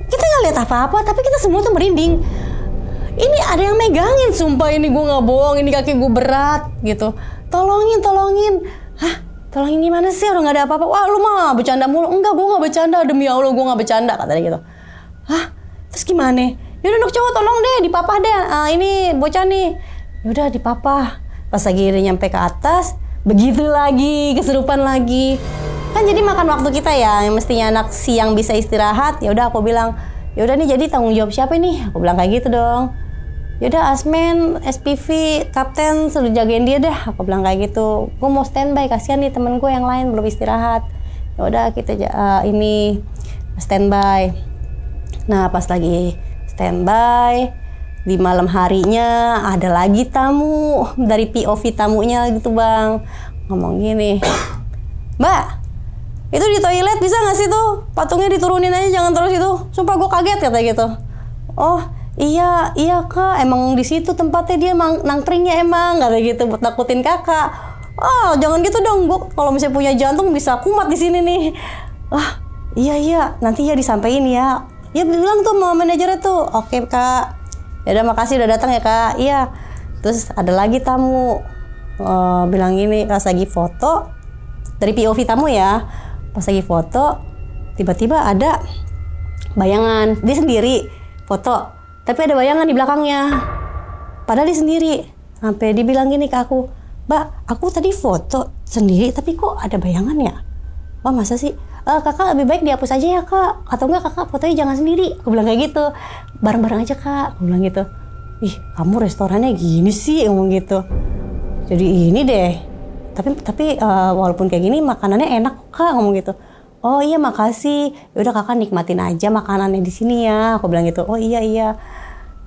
Kita nggak lihat apa-apa, tapi kita semua tuh merinding. Ini ada yang megangin, sumpah ini gua nggak bohong, ini kaki gua berat, gitu. Tolongin. Hah? Tolongin gimana sih? Orang nggak ada apa-apa. Wah, lu mah bercanda mulu. Enggak, gua nggak bercanda. Demi Allah, gua nggak bercanda, katanya gitu. Hah? Terus gimana? Yaudah dok cowok tolong deh, dipapah deh. Ini bocah nih. Yaudah dipapah. Pas lagi dia nyampe ke atas, begitu lagi, kesurupan lagi. Kan jadi makan waktu kita ya, yang mestinya anak siang bisa istirahat. Ya udah aku bilang, yaudah nih jadi tanggung jawab siapa nih? Aku bilang kayak gitu dong. Yaudah Asmen, SPV, Kapten suruh jagain dia dah. Aku bilang kayak gitu. Gue mau standby, kasihan nih temen gue yang lain belum istirahat. Yaudah kita standby. Nah pas lagi standby, di malam harinya ada lagi tamu dari POV tamunya gitu bang, ngomong gini, Mbak, itu di toilet bisa nggak sih tuh patungnya diturunin aja, jangan terus itu, sumpah gue kaget kata gitu. Oh iya Kak, emang di situ tempatnya dia nangkringnya emang, kata gitu buat nakutin kakak. Oh jangan gitu dong, gue kalau misalnya punya jantung bisa kumat di sini nih. Iya nanti ya disampaikan ya. Ya bilang tuh sama manajernya tuh, oke Kak. Ya udah makasih udah datang ya Kak. Iya. Terus ada lagi tamu bilang gini, pas lagi foto dari POV tamu ya. Pas lagi foto tiba-tiba ada bayangan dia sendiri foto, tapi ada bayangan di belakangnya. Padahal dia sendiri. Sampai dibilang gini ke aku, Mbak, aku tadi foto sendiri tapi kok ada bayangan ya? Wah masa sih? Kakak lebih baik dihapus aja ya Kak, atau enggak kakak fotonya jangan sendiri. Aku bilang kayak gitu, bareng-bareng aja Kak. Aku bilang gitu. Ih kamu restorannya gini sih, ngomong gitu. Jadi ini deh. Tapi walaupun kayak gini makanannya enak Kak, ngomong gitu. Oh iya makasih. Yaudah kakak nikmatin aja makanannya di sini ya. Aku bilang gitu. Oh iya.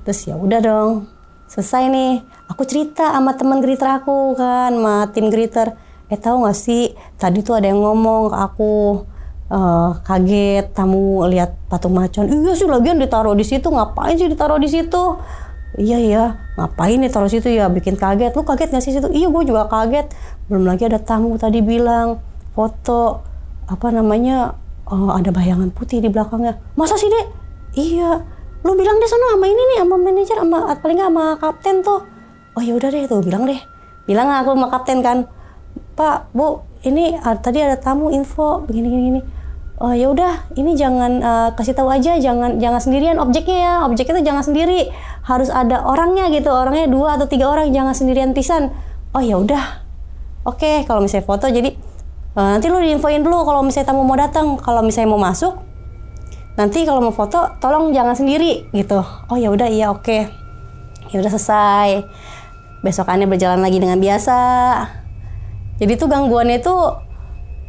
Terus ya udah dong. Selesai nih. Aku cerita sama teman greeter aku kan, sama tim greeter. Tahu nggak sih? Tadi tuh ada yang ngomong ke aku. Kaget tamu lihat patung macan. Iya sih lagian ditaruh di situ, ngapain sih ditaruh di situ? Iya ngapain ditaruh situ ya, bikin kaget. Lu kaget nggak sih situ? Iya gue juga kaget. Belum lagi ada tamu tadi bilang foto ada bayangan putih di belakangnya. Masa sih Dek? Iya. Lu bilang deh sono sama ini nih, sama manajer, sama paling nggak sama kapten tuh. Oh ya udah deh tuh bilang deh. Bilang aku sama kapten kan. Pak, Bu, ini tadi ada tamu info begini. oh ya udah ini jangan kasih tahu aja, jangan sendirian objeknya tuh jangan sendiri, harus ada orangnya gitu, orangnya 2 atau 3 orang, jangan sendirian pisan. Oh ya udah, oke. Kalau misalnya foto jadi nanti lu diinfoin dulu kalau misalnya tamu mau datang, kalau misalnya mau masuk nanti kalau mau foto tolong jangan sendiri gitu. Oh ya udah, iya oke. Ya udah selesai. Besokannya berjalan lagi dengan biasa. Jadi tuh gangguannya itu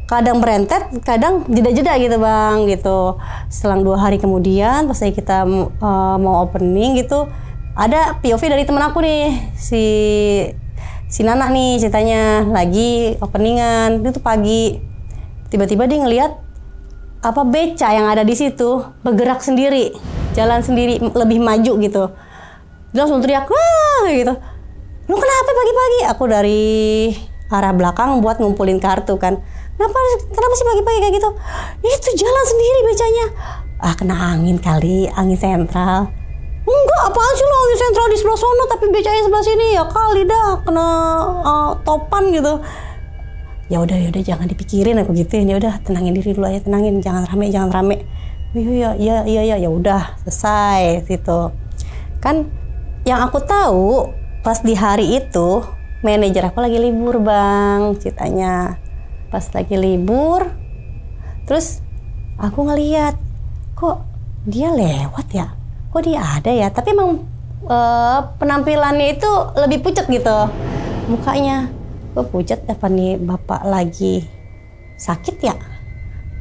kadang berentet, kadang jeda-jeda gitu bang gitu. Selang 2 hari kemudian pas kita mau opening gitu, ada POV dari temen aku nih, si Nana nih ceritanya lagi openingan. Itu pagi, tiba-tiba dia ngelihat apa beca yang ada di situ bergerak sendiri, jalan sendiri, lebih maju gitu. Dia langsung teriak, wah gitu. Lu kenapa pagi-pagi? Aku dari arah belakang buat ngumpulin kartu kan. Kenapa sih pagi-pagi kayak gitu? Itu jalan sendiri becanya. Kena angin kali, angin sentral. Enggak, apaan sih lo angin sentral di sebelah sono tapi becanya sebelah sini? Ya kali dah kena topan gitu. Ya udah jangan dipikirin, aku gituin. Ya udah tenangin diri dulu aja, tenangin, jangan rame. Iya ya udah selesai gitu. Kan yang aku tahu pas di hari itu manajer aku lagi libur bang, ceritanya. Pas lagi libur, terus aku ngeliat, kok dia lewat ya? Kok dia ada ya? Tapi emang penampilannya itu lebih pucat gitu, mukanya. Kok pucat apa nih bapak lagi sakit ya?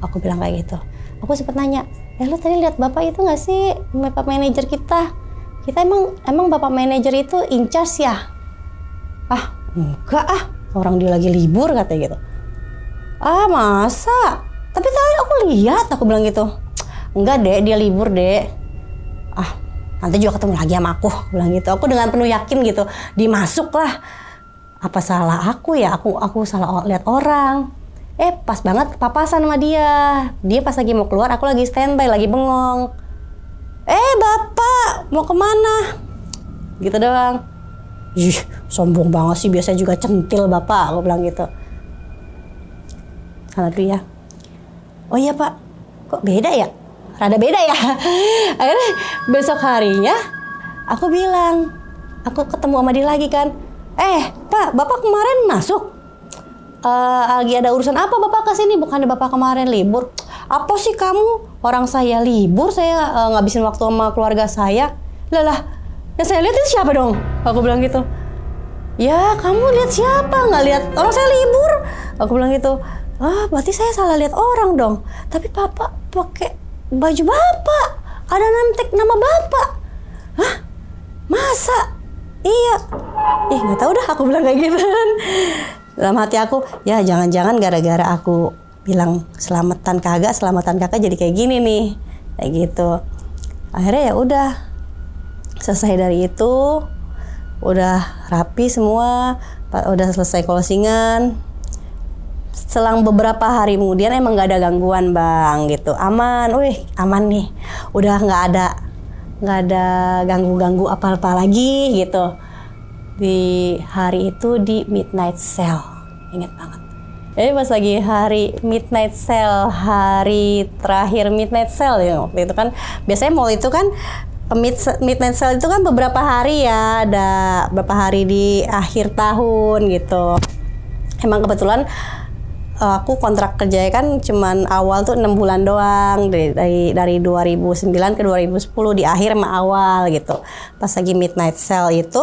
Aku bilang kayak gitu. Aku sempat nanya, lu tadi lihat bapak itu nggak sih, bapak manajer kita? Kita emang bapak manajer itu in charge ya? Enggak orang dia lagi libur katanya gitu. Masa? Tapi tadi aku lihat, aku bilang gitu. Enggak dek, dia libur dek. Nanti juga ketemu lagi sama aku bilang gitu. Aku dengan penuh yakin gitu, dimasuk lah. Apa salah aku ya? Aku salah lihat orang. Pas banget papasan sama dia. Dia pas lagi mau keluar, aku lagi standby, lagi bengong. Bapak mau kemana? Gitu doang. Ih, sombong banget sih, biasa juga centil bapak, aku bilang gitu. Sana dulu ya. Oh iya pak, kok beda ya? Rada beda ya. Akhirnya besok harinya aku bilang, aku ketemu sama dia lagi kan. Pak, bapak kemarin masuk. Lagi ada urusan apa bapak kesini? Bukannya bapak kemarin libur? Apa sih kamu? Orang saya libur, saya ngabisin waktu sama keluarga saya. Lah, yang saya lihat itu siapa dong? Aku bilang gitu. Ya kamu lihat siapa? Nggak lihat orang saya libur. Aku bilang gitu. Berarti saya salah lihat orang dong. Tapi bapak pakai baju bapak, ada nantek nama bapak. Masa? Iya. Nggak tahu dah, aku bilang kayak gitu kan. Dalam hati aku, ya jangan-jangan gara-gara aku bilang selamatan kakak jadi kayak gini nih, kayak gitu. Akhirnya ya udah selesai dari itu, udah rapi semua, udah selesai closingan. Selang beberapa hari kemudian emang nggak ada gangguan bang gitu, aman nih, udah nggak ada ganggu apa-apa lagi gitu. Di hari itu di midnight sale, inget banget. Jadi pas lagi hari midnight sale, hari terakhir midnight sale ya waktu itu kan, biasanya mall itu kan midnight sale itu kan beberapa hari ya, ada beberapa hari di akhir tahun gitu. Emang kebetulan aku kontrak kerjanya kan cuman awal tuh 6 bulan doang, dari 2009 ke 2010 di akhir sama awal gitu. Pas lagi midnight sale itu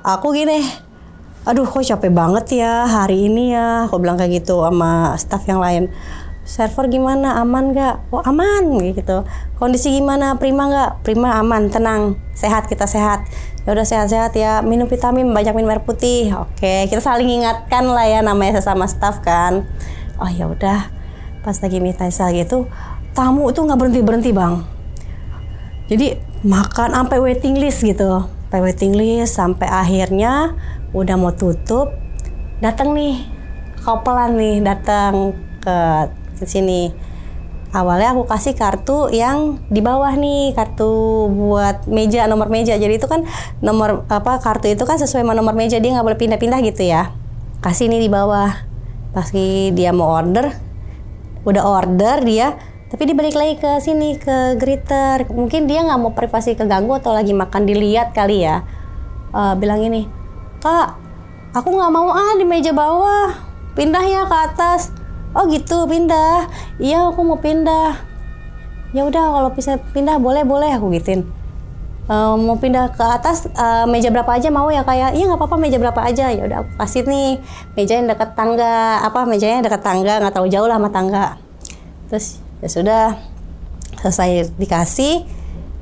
aku gini, aduh kok capek banget ya hari ini ya, aku bilang kayak gitu sama staff yang lain. Server gimana, aman gak? Oh aman gitu. Kondisi gimana, prima gak? Prima, aman, tenang, sehat, kita sehat. Ya udah sehat-sehat ya, minum vitamin, banyak minum air putih. Oke, kita saling ingatkan lah ya, namanya sesama staff kan. Oh ya udah, pas lagi midnight sale gitu, tamu itu nggak berhenti bang. Jadi makan sampai waiting list gitu, sampai akhirnya udah mau tutup, datang nih couple-an nih, datang ke sini. Awalnya aku kasih kartu yang di bawah nih, kartu buat meja, nomor meja. Jadi itu kan nomor kartu itu kan sesuai sama nomor meja, dia nggak boleh pindah-pindah gitu ya. Kasih nih di bawah. Pas dia mau order, udah order dia, tapi dia balik lagi ke sini ke greeter. Mungkin dia nggak mau privasi keganggu atau lagi makan dilihat kali ya. Bilang ini, Kak, aku nggak mau di meja bawah, pindah ya ke atas. Oh gitu, pindah. Iya, aku mau pindah. Ya udah, kalau bisa pindah boleh aku gituin. Mau pindah ke atas, meja berapa aja mau ya kayak? Iya nggak apa-apa, meja berapa aja. Ya udah, aku kasih nih meja yang dekat tangga. Mejanya dekat tangga, nggak terlalu jauh lah sama tangga. Terus ya sudah, selesai dikasih,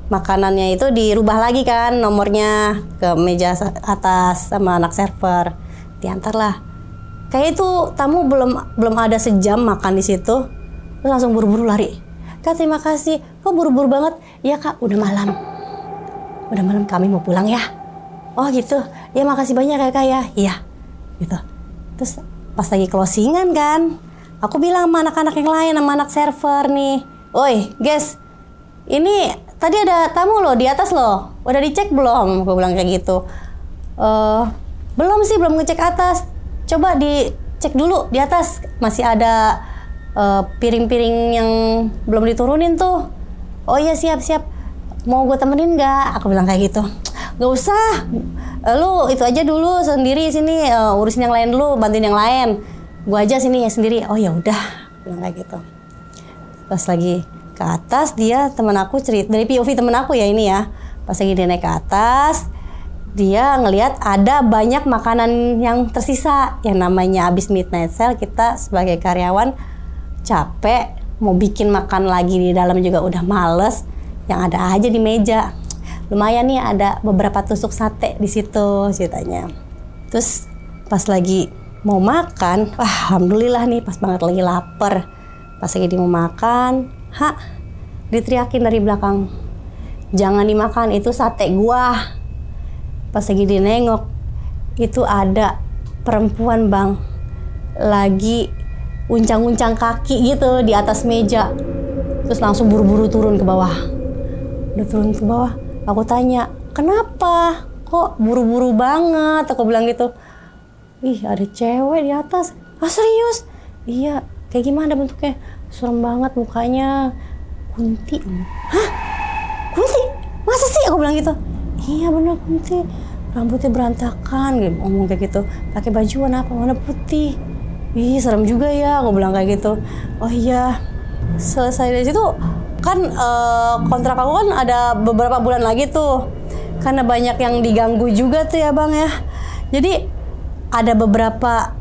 makanannya itu dirubah lagi kan nomornya ke meja atas sama anak server, diantar lah. Kayak itu tamu belum ada sejam makan di situ, terus langsung buru-buru lari. Kak, terima kasih. Kok buru-buru banget? Iya Kak, udah malam kami mau pulang ya. Oh gitu, ya makasih banyak ya Kak ya. Iya gitu. Terus pas lagi closingan kan, aku bilang sama anak-anak yang lain, sama anak server nih, oi guys, ini tadi ada tamu loh di atas loh, udah dicek belum? Aku bilang kayak gitu. Belum sih, belum ngecek atas. Coba dicek dulu di atas, masih ada piring-piring yang belum diturunin tuh. Oh iya siap. Mau gue temenin nggak? Aku bilang kayak gitu. Nggak usah, lu itu aja dulu sendiri sini, urusin yang lain dulu, bantuin yang lain. Gue aja sini ya sendiri. Oh ya udah, bilang kayak gitu. Pas lagi ke atas, dia teman aku cerita dari POV teman aku ya ini ya. Pas lagi dia naik ke atas, dia ngelihat ada banyak makanan yang tersisa. Yang namanya abis midnight sale, kita sebagai karyawan capek, mau bikin makan lagi di dalam juga udah males. Yang ada aja di meja. Lumayan nih ada beberapa tusuk sate di situ ceritanya. Terus pas lagi mau makan, wah alhamdulillah nih pas banget lagi lapar. Pas lagi dia mau makan, diteriakin dari belakang, jangan dimakan, itu sate gua. Pas lagi dia nengok, itu ada perempuan bang, lagi uncang-uncang kaki gitu di atas meja. Terus langsung buru-buru turun ke bawah. Udah turun ke bawah, aku tanya, kenapa? Kok buru-buru banget? Aku bilang gitu. Ih, ada cewek di atas. Ah serius? Iya, kayak gimana bentuknya? Serem banget mukanya. Kunti. Hah? Kunti? Masa sih? Aku bilang gitu. Iya bener Kunti. Rambutnya berantakan, gitu. Ngomong kayak gitu. Pakai baju warna apa? Warna putih. Ih, serem juga ya. Aku bilang kayak gitu. Oh iya. Selesai dari situ kan kontrak aku kan ada beberapa bulan lagi tuh. Karena banyak yang diganggu juga tuh ya bang ya. Jadi ada beberapa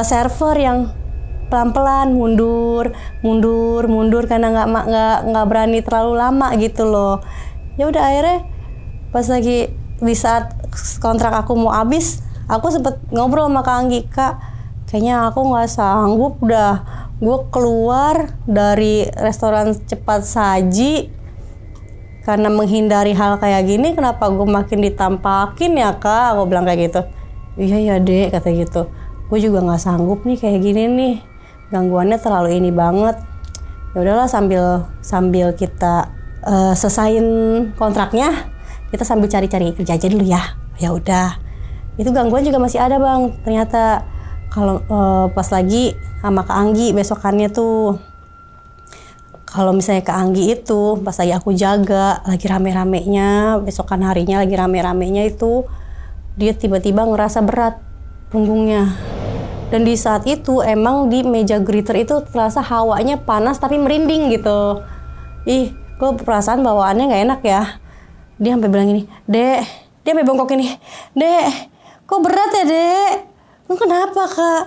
server yang pelan-pelan mundur karena nggak berani terlalu lama gitu loh. Ya udah akhirnya pas lagi di saat kontrak aku mau habis, aku sempet ngobrol sama Kak Anggi, Kak, kayaknya aku nggak sanggup dah. Gue keluar dari restoran cepat saji karena menghindari hal kayak gini. Kenapa gue makin ditampakin ya Kak? Aku bilang kayak gitu. Iya ya dek, kata gitu. Gue juga nggak sanggup nih kayak gini nih. Gangguannya terlalu ini banget. Ya udahlah, sambil kita selesain kontraknya, kita sambil cari-cari kerja aja dulu ya. Ya udah. Itu gangguan juga masih ada bang. Ternyata kalau pas lagi sama Kak Anggi besokannya tuh, kalau misalnya Kak Anggi itu pas lagi aku jaga lagi rame-ramenya, besokan harinya lagi rame-ramenya itu, dia tiba-tiba ngerasa berat punggungnya. Dan di saat itu emang di meja greeter itu terasa hawanya panas tapi merinding gitu. Ih, kok perasaan bawaannya nggak enak ya. Dia sampai bilang gini, Dek, dia sampai bongkok ini, Dek, kok berat ya Dek? Lu kenapa Kak?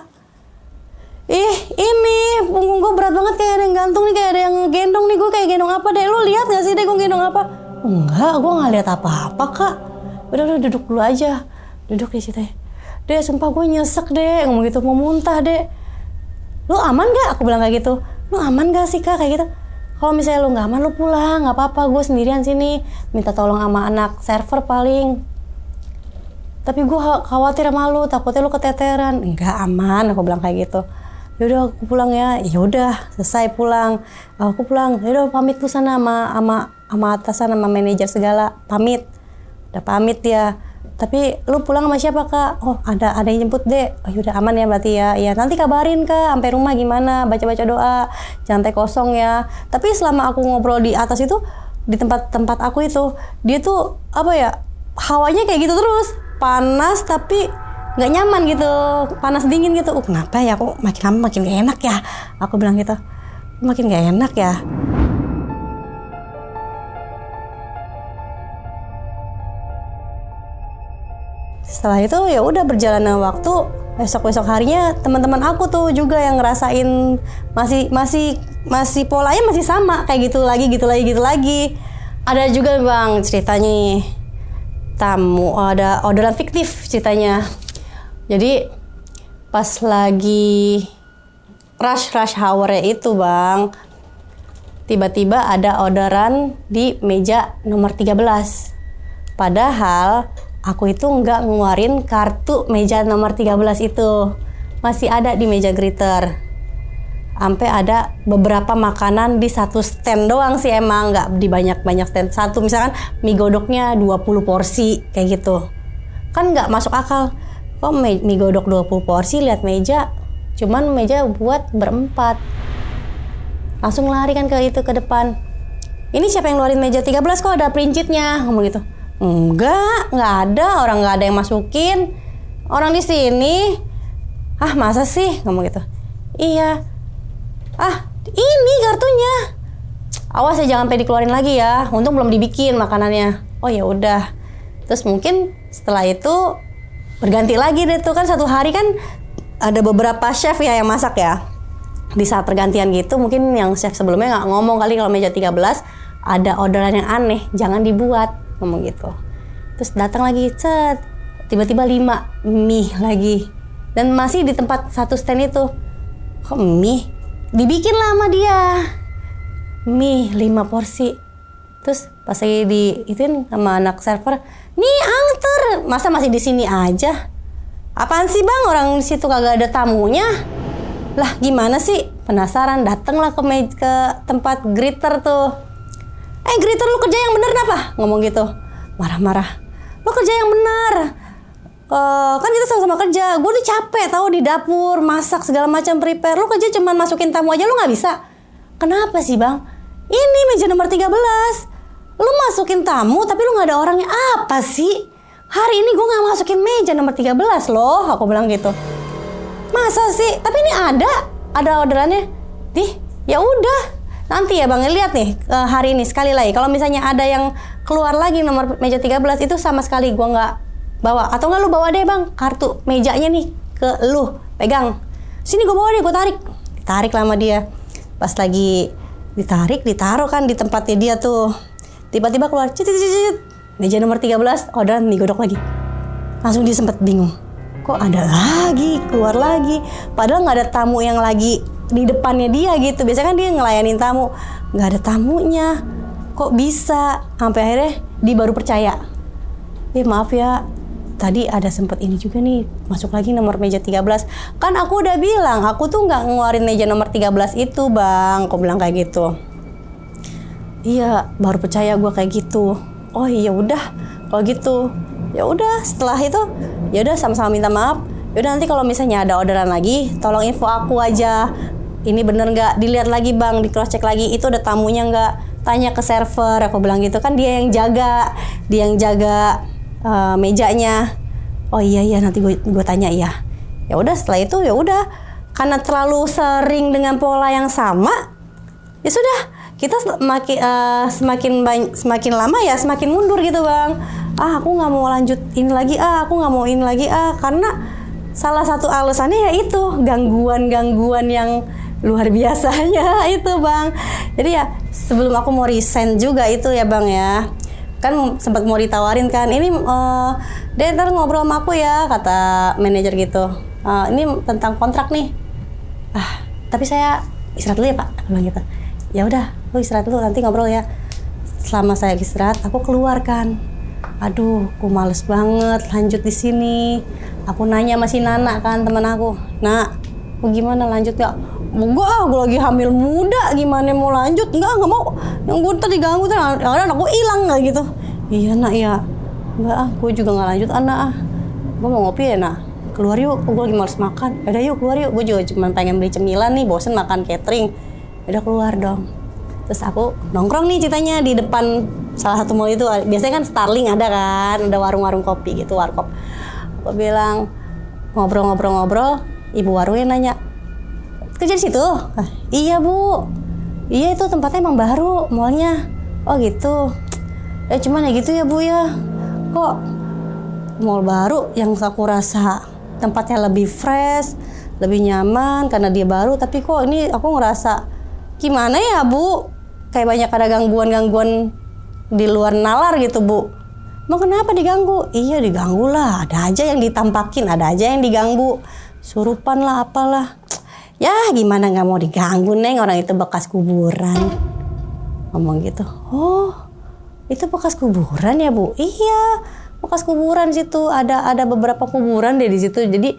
Ih, ini punggung gue berat banget, kayak ada yang gantung nih, kayak ada yang gendong nih. Gue kayak gendong apa Dek? Lu lihat gak sih Dek gue gendong apa? Enggak, gue gak lihat apa-apa Kak. Udah duduk dulu aja. Duduk di situ. Dek, sumpah gue nyesek Dek, ngomong gitu, mau muntah Dek. Lu aman gak? Aku bilang kayak gitu. Lu aman gak sih Kak? Kayak gitu. Kalau misalnya lu gak aman, lu pulang, gak apa-apa, gue sendirian sini. Minta tolong sama anak server paling. Tapi gue khawatir sama lu, takutnya lu keteteran. Enggak, aman, aku bilang kayak gitu. Yaudah aku pulang ya. Yaudah, selesai pulang. Aku pulang. Yaudah pamit tuh sana sama atasan, sama manajer segala. Pamit. Udah pamit ya. Tapi lu pulang sama siapa kak? Oh ada yang jemput deh. Oh yaudah aman ya berarti ya. Ya nanti kabarin kak sampai rumah gimana, baca-baca doa, jangan kosong ya. Tapi selama aku ngobrol di atas itu, di tempat aku itu, dia tuh apa ya, hawanya kayak gitu terus, panas tapi nggak nyaman gitu, panas dingin gitu. Kenapa ya, aku makin lama makin gak enak ya, aku bilang gitu, makin gak enak ya. Setelah itu ya udah berjalannya waktu, besok harinya teman-teman aku tuh juga yang ngerasain masih polanya masih sama kayak gitu lagi. Ada juga bang ceritanya nih, tamu ada orderan fiktif ceritanya. Jadi pas lagi rush hour itu bang, tiba-tiba ada orderan di meja nomor 13. Padahal aku itu nggak ngeluarin kartu meja nomor 13 itu. Masih ada di meja greeter. Sampai ada beberapa makanan di satu stand doang sih emang, nggak di banyak stand. Satu misalkan mie godoknya 20 porsi kayak gitu. Kan nggak masuk akal. Kok mie godok 20 porsi, lihat meja, cuman meja buat berempat. Langsung lari kan ke depan. Ini siapa yang ngeluarin meja 13, kok ada princitnya, ngomong gitu. Enggak ada, orang nggak ada yang masukin. Orang di sini. Ah, masa sih? Ngomong gitu. Iya. Ah, ini kartunya. Awas ya jangan sampai dikeluarin lagi ya. Untung belum dibikin makanannya. Oh ya udah. Terus mungkin setelah itu berganti lagi deh tuh, kan satu hari kan ada beberapa chef ya yang masak ya. Di saat pergantian gitu mungkin yang chef sebelumnya nggak ngomong kali kalau meja 13 ada orderan yang aneh, jangan dibuat. Ngomong gitu. Terus datang lagi, cet, tiba-tiba 5 mie lagi, dan masih di tempat satu stand itu. Kok mie? Dibikin lah sama dia mie 5 porsi. Terus pas lagi diituin sama anak server, nih angter, masa masih di sini aja? Apaan sih bang, orang situ kagak ada tamunya? Lah gimana sih? Penasaran, datanglah ke tempat greeter tuh. Greeter, lu kerja yang bener kenapa? Ngomong gitu, marah-marah. Lu kerja yang bener. Kan kita sama-sama kerja. Gue udah capek tahu di dapur, masak segala macam, prepare. Lu kerja cuman masukin tamu aja, lu nggak bisa. Kenapa sih bang? Ini meja nomor 13. Lu masukin tamu tapi lu nggak ada orangnya, apa sih? Hari ini gue nggak masukin meja nomor 13 loh, aku bilang gitu. Masa sih? Tapi ini ada orderannya. Ya udah. Nanti ya bang, lihat nih hari ini sekali lagi. Kalau misalnya ada yang keluar lagi nomor meja 13 itu sama sekali gue nggak bawa. Atau nggak lu bawa deh bang kartu mejanya nih ke lu, pegang. Sini gue bawa deh, gue tarik. Ditarik lama dia. Pas lagi ditarik, ditaruh kan di tempatnya dia tuh. Tiba-tiba keluar, cicit. Meja nomor 13, orderan mie godok lagi. Langsung dia sempet bingung. Kok ada lagi, keluar lagi. Padahal nggak ada tamu yang lagi di depannya dia gitu. Biasanya kan dia ngelayanin tamu, nggak ada tamunya, kok bisa? Sampai akhirnya dia baru percaya. Maaf ya, tadi ada sempet ini juga nih, masuk lagi nomor meja 13. Kan aku udah bilang, aku tuh nggak ngeluarin meja nomor 13 itu bang. Aku bilang kayak gitu. Iya, baru percaya gue kayak gitu. Oh iya udah, kalau gitu ya udah. Setelah itu ya udah sama-sama minta maaf. Ya udah, nanti kalau misalnya ada orderan lagi, tolong info aku aja. Ini bener nggak? Dilihat lagi bang, di cross check lagi. Itu ada tamunya nggak? Tanya ke server. Aku bilang gitu, kan dia yang jaga mejanya. Oh iya nanti gue tanya ya. Ya udah, setelah itu ya udah. Karena terlalu sering dengan pola yang sama, ya sudah. Kita semakin lama ya semakin mundur gitu bang. Aku nggak mau lanjut ini lagi. Aku nggak mau ini lagi. Karena salah satu alasannya ya itu gangguan yang luar biasanya itu bang. Jadi ya sebelum aku mau resign juga itu ya bang ya, kan sempat mau ditawarin kan, ini dia ntar ngobrol sama aku ya, kata manajer gitu. Ini tentang kontrak nih. Tapi saya istirahat dulu ya pak, aku bilang gitu. Ya udah, lu istirahat dulu, nanti ngobrol ya. Selama saya istirahat, aku keluar kan. Aduh, aku males banget lanjut di sini. Aku nanya sama si Nana kan, teman aku. Nak, aku gimana lanjut nggak? Enggak, gue lagi hamil muda, gimana mau lanjut? Enggak mau. Yang gue ntar diganggu, ntar aku hilang nggak gitu. Iya nak ya. enggak ah, gue juga nggak lanjut gue mau ngopi ya keluar yuk, gue lagi males makan. Yaudah yuk keluar yuk, gue juga cuma pengen beli cemilan nih, bosen makan catering. Yaudah keluar dong. Terus aku nongkrong nih ceritanya di depan salah satu mall itu. Biasanya kan Starling ada kan, ada warung-warung kopi gitu, warkop. Aku bilang ngobrol-ngobrol, ibu warungnya nanya, kerja di situ? Iya bu, iya itu tempatnya emang baru mallnya. Oh gitu. Cuman ya gitu ya bu ya. Kok mall baru yang aku rasa tempatnya lebih fresh, lebih nyaman karena dia baru, tapi kok ini aku ngerasa gimana ya bu, kayak banyak ada gangguan-gangguan di luar nalar gitu bu. Emang kenapa diganggu? Iya diganggu lah, ada aja yang ditampakin, ada aja yang diganggu, surupan lah apalah. Ya gimana nggak mau diganggu neng, orang itu bekas kuburan. Ngomong gitu. Oh itu bekas kuburan ya bu? Iya bekas kuburan situ, ada beberapa kuburan deh di situ. Jadi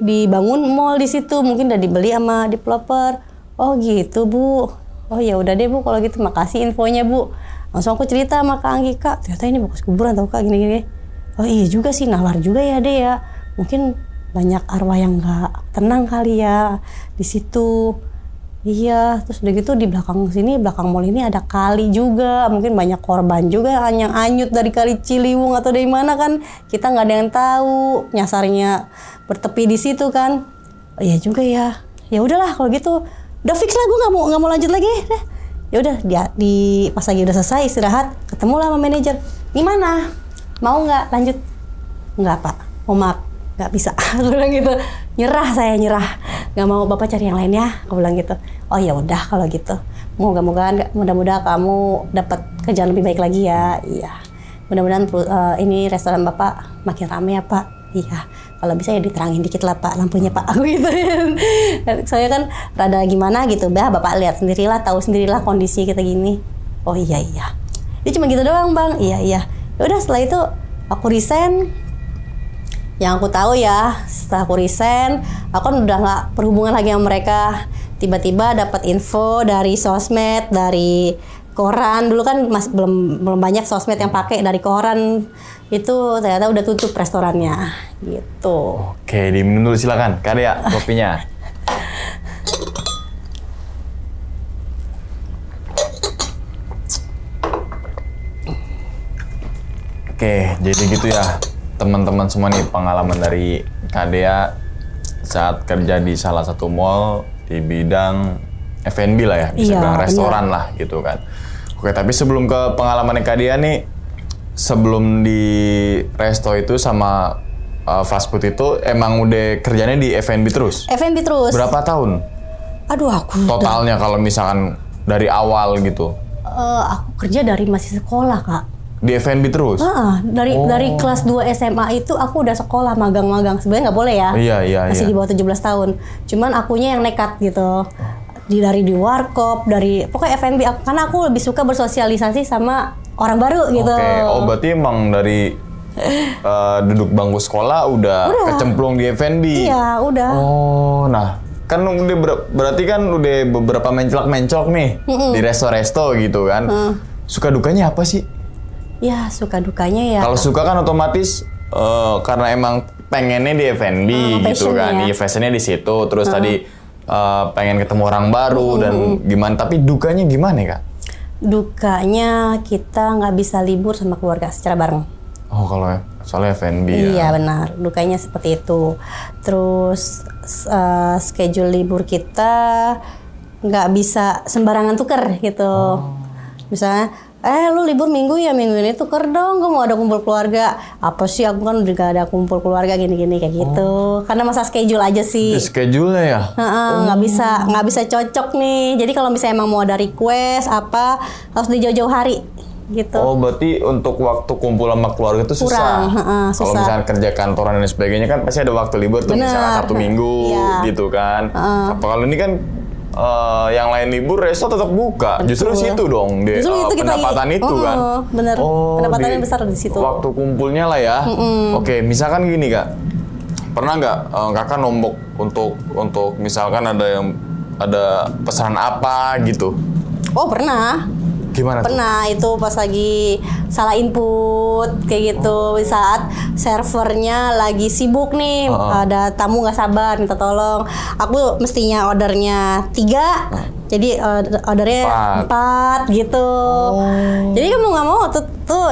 dibangun mall di situ, mungkin udah dibeli sama developer. Oh gitu bu. Oh ya udah deh bu kalau gitu, makasih infonya bu. Langsung aku cerita sama Kak Anggi, Kak ternyata ini bekas kuburan tau Kak gini-gini. Oh iya juga sih, nalar juga ya deh ya. Mungkin banyak arwah yang nggak tenang kali ya di situ. Iya, terus udah gitu di belakang sini, belakang mall ini ada kali juga. Mungkin banyak korban juga yang anyut dari kali Ciliwung atau dari mana kan. Kita nggak ada yang tahu, nyasarnya bertepi di situ kan. Oh, iya juga ya. Ya udahlah kalau gitu. Udah fix lah, gue nggak mau lanjut lagi. Ya udah di pas lagi udah selesai istirahat, ketemu lah sama manajer. Gimana? Mau nggak lanjut? Nggak pak, mau maaf. Nggak bisa, aku bilang gitu. Saya nyerah, nggak mau, bapak cari yang lain ya, aku bilang gitu. Oh ya udah kalau gitu, mudah-mudahan kamu dapat kerjaan lebih baik lagi ya. Iya, mudah-mudahan ini restoran bapak makin rame ya pak. Iya, kalau bisa ya diterangin dikit lah pak lampunya pak, aku gitu. Saya kan rada gimana gitu, bapak lihat sendirilah, tahu sendirilah kondisi kita gini. Oh iya, dia cuma gitu doang bang. Iya. Udah setelah itu aku resign. Yang aku tahu ya, setelah aku resign, aku kan udah nggak berhubungan lagi sama mereka. Tiba-tiba dapat info dari sosmed, dari koran. Dulu kan belum banyak sosmed yang pakai, dari koran itu ternyata udah tutup restorannya, gitu. Oke, diminum dulu silakan, Kak Dea, kopinya. Oke, jadi gitu ya. Teman-teman semua nih, pengalaman dari Kak Dea saat kerja di salah satu mall di bidang F&B lah ya, bisa bilang restoran lah gitu kan. Oke, tapi sebelum ke pengalaman Kak Dea nih, sebelum di resto itu sama fast food itu emang udah kerjanya di F&B terus? F&B terus. Berapa tahun? Aduh aku totalnya kalau misalkan dari awal gitu. Aku kerja dari masih sekolah Kak. Di F&B terus? Dari kelas 2 SMA itu aku udah sekolah magang-magang. Sebenarnya nggak boleh ya. Iya. Masih di bawah 17 tahun. Cuman akunya yang nekat gitu. Dari di warkop, pokoknya F&B. Karena aku lebih suka bersosialisasi sama orang baru gitu. Oke, berarti emang dari duduk bangku sekolah udah kecemplung di F&B? Iya, udah. Oh, nah. Kan udah berarti kan udah beberapa menclok nih di resto-resto gitu kan. Suka dukanya apa sih? Ya suka dukanya ya. Kalau suka kan otomatis karena emang pengennya di F&B gitu kan, ya. Fashionnya di situ. Terus tadi pengen ketemu orang baru dan gimana. Tapi dukanya gimana Kak? Dukanya kita nggak bisa libur sama keluarga secara bareng. Oh kalau soalnya F&B ya. Iya benar, dukanya seperti itu. Terus schedule libur kita nggak bisa sembarangan tuker gitu. Misalnya lu libur minggu ya, minggu ini tuker dong, gue mau ada kumpul keluarga. Apa sih, aku kan udah gak ada kumpul keluarga gini-gini kayak gitu. Karena masa schedule aja sih. Schedule-nya ya? Nggak bisa cocok nih. Jadi kalau misalnya emang mau ada request apa, harus di jauh-jauh hari gitu. Oh berarti untuk waktu kumpul sama keluarga itu susah. Susah. Kalau misalnya kerja kantoran dan sebagainya kan pasti ada waktu libur tuh. Misalnya 1 minggu gitu kan. Apa kalau ini kan yang lain libur, resto tetap buka. Justru situ dong pendapatan itu kan. Bener. Pendapatannya besar di situ. Waktu kumpulnya lah ya. Oke, misalkan gini Kak. Pernah nggak Kakak nombok untuk misalkan ada pesanan apa gitu? Oh pernah. Gimana tuh? Pernah itu pas lagi salah input kayak gitu saat servernya lagi sibuk nih, ada tamu nggak sabar minta tolong. Aku mestinya ordernya 3, jadi ordernya 4 gitu. Jadi kan mau nggak mau tuh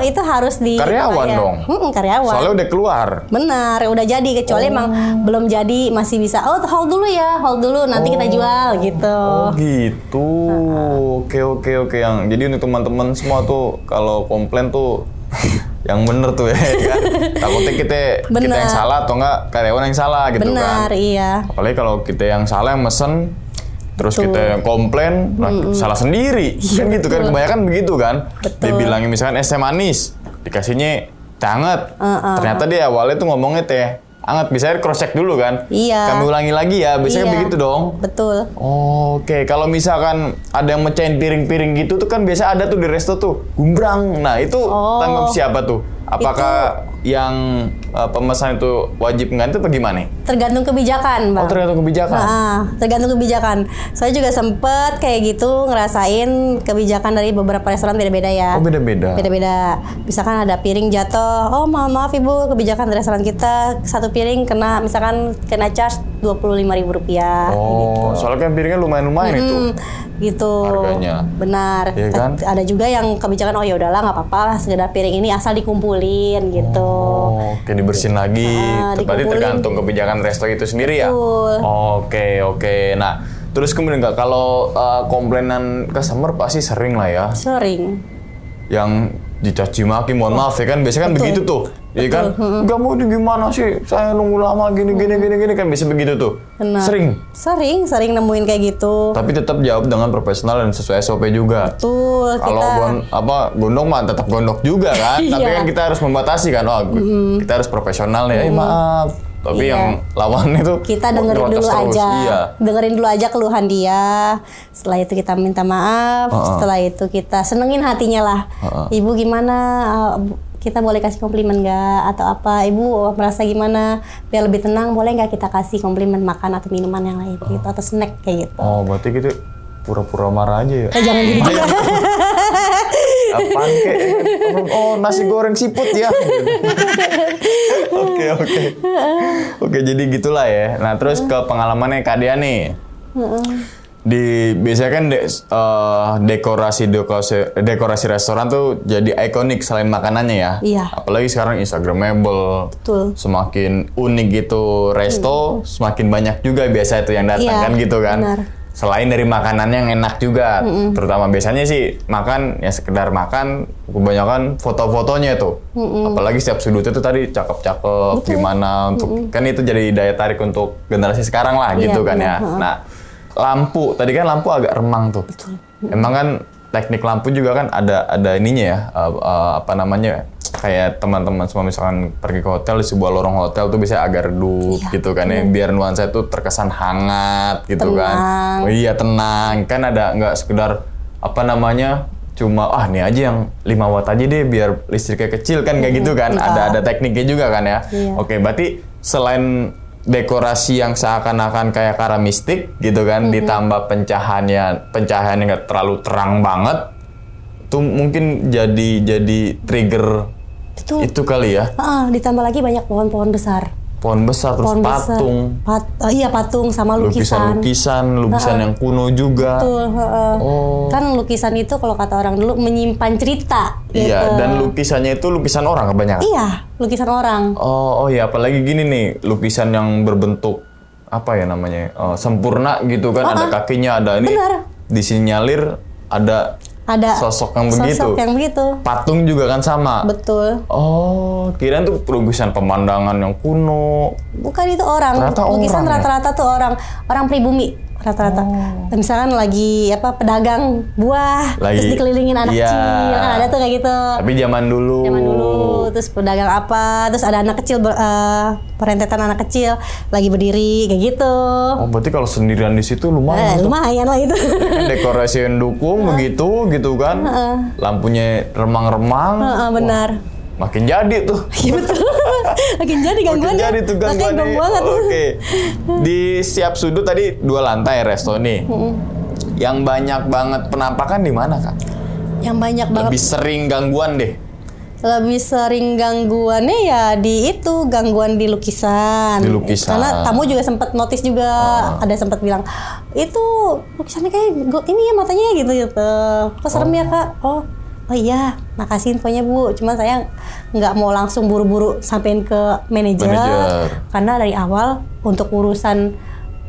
itu harus di Karyawan dong. Karyawan. Soalnya udah keluar. Benar, udah jadi kecuali emang belum jadi masih bisa. Oh, hold dulu ya, hold dulu nanti kita jual gitu. Oh gitu. Oke. Yang jadi untuk teman-teman semua tuh kalau komplain tuh yang bener tuh ya kan. Takutnya kita yang salah atau enggak karyawan yang salah gitu kan. Benar, iya. Apalagi kalau kita yang salah yang mesen terus kita yang komplain, salah sendiri. Kan gitu kan, kebanyakan begitu kan. Dibilangin misalkan es teh manis, dikasihnya teh hangat. Ternyata dia awalnya tuh ngomongnya teh hangat, bisa cross check dulu kan. Iya. Kami ulangi lagi ya, biasanya begitu dong. Betul. Oke, kalau misalkan ada yang mecahin piring-piring gitu tuh kan biasa ada tuh di resto tuh gumbrang. Nah itu tanggung siapa tuh? Apakah yang pemesan itu wajib mengganti atau gimana? Tergantung kebijakan, Bang. Oh, tergantung kebijakan. Tergantung kebijakan. Saya juga sempet kayak gitu ngerasain kebijakan dari beberapa restoran beda-beda ya. Oh, beda-beda. Beda-beda. Misalkan ada piring jatuh, oh maaf Ibu, kebijakan dari restoran kita satu piring kena charge Rp25.000 Oh, gitu. soalnya kan piringnya lumayan itu. Gitu. Harganya. Benar. Iya kan? Ada juga yang kebijakan ya udahlah nggak apa-apa lah sekedar piring ini asal dikumpulin gitu. Oke, dibersihin lagi. Berarti tergantung kebijakan resto itu sendiri ya. Oke. Nah, terus kemudian nggak kalau komplainan customer pasti sering lah ya. Sering. Yang dicaci maki, mohon maaf ya kan, biasanya kan begitu tuh. Iya kan? Gak mau di gimana sih? Saya nunggu lama gini kan biasa begitu tuh. Benar. Sering nemuin kayak gitu. Tapi tetap jawab dengan profesional dan sesuai SOP juga. Betul. Kalau gondok mah tetap gondok juga kan. Tapi kan kita harus membatasi kan. Oh, kita harus profesional ya. Maaf. Tapi yang lawan itu kita dengerin dulu terus. aja. Iya. Dengerin dulu aja keluhan dia. Setelah itu kita minta maaf. Setelah itu kita senengin hatinya lah. Ibu gimana? Kita boleh kasih komplimen nggak atau apa? Ibu merasa gimana? Biar lebih tenang, boleh nggak kita kasih komplimen makan atau minuman yang lain gitu atau snack kayak gitu. Oh, berarti gitu pura-pura marah aja ya? Jangan gitu juga. Apaan kek? Oh, nasi goreng siput ya. Oke, jadi gitulah ya. Nah, terus ke pengalamannya Kak Dea nih. Biasanya kan dekorasi restoran tuh jadi ikonik selain makanannya ya. Iya. Apalagi sekarang Instagramable. Betul. Semakin unik gitu resto, semakin banyak juga biasa itu yang datang kan gitu kan. Benar. Selain dari makanannya yang enak juga, terutama biasanya sih makan ya sekedar makan, kebanyakan foto-fotonya tuh. Apalagi setiap sudutnya tuh tadi cakep-cakep gimana untuk kan itu jadi daya tarik untuk generasi sekarang lah gitu kan ya. Nah, lampu, tadi kan lampu agak remang tuh. Emang kan teknik lampu juga kan ada ininya ya, apa namanya, kayak teman-teman semua misalkan pergi ke hotel, di sebuah lorong hotel tuh bisa agak redup gitu kan ya, biar nuansa itu terkesan hangat gitu tenang. Kan. Oh iya tenang, kan ada nggak sekedar apa namanya, cuma nih aja yang 5 watt aja deh biar listriknya kecil kan kayak gitu kan, ada tekniknya juga kan ya. Oke, berarti selain dekorasi yang seakan-akan kayak karamistik gitu kan, ditambah pencahayannya nggak terlalu terang banget, tuh mungkin jadi trigger itu kali ya. Ditambah lagi banyak pohon-pohon besar. Pohon besar terus patung. Patung sama lukisan. Lukisan yang kuno juga. Betul. Kan lukisan itu kalau kata orang dulu menyimpan cerita. Iya, gitu. dan lukisannya itu lukisan orang kebanyakan. Iya, lukisan orang. Oh iya, apalagi gini nih, lukisan yang berbentuk apa ya namanya, sempurna gitu kan, ada kakinya, ada ini. Benar. Disinyalir ada sosok yang begitu. Sosok yang begitu. Patung juga kan sama. Betul. Oh, kirain tuh lukisan pemandangan yang kuno. Bukan, itu orang. Ternyata lukisan orang, rata-rata tuh orang pribumi. Rata-rata. Misalkan lagi pedagang buah, terus dikelilingin anak kecil, kan ada tuh kayak gitu. Tapi zaman dulu, terus pedagang apa, terus ada anak kecil, perentetan anak kecil lagi berdiri kayak gitu. Oh, berarti kalau sendirian di situ lumayan. Lumayan lah itu. Kan dekorasi yang dukung begitu kan, lampunya remang-remang. Benar. Makin jadi tuh. Iya betul. Makin jadi gangguan. Makin jadi tuh gangguan banget. Oke. Di setiap sudut tadi 2 lantai resto nih. Yang banyak banget penampakan di mana, Kak? Yang banyak banget. Lebih sering gangguan deh. Lebih sering gangguannya ya di itu, gangguan di lukisan. Di lukisan. Karena tamu juga sempat notice juga, ada sempat bilang itu lukisannya kayak ini ya matanya gitu. Kok serem ya Kak? Oh iya, makasih infonya Bu. Cuman saya nggak mau langsung buru-buru sampein ke manajer. Karena dari awal untuk urusan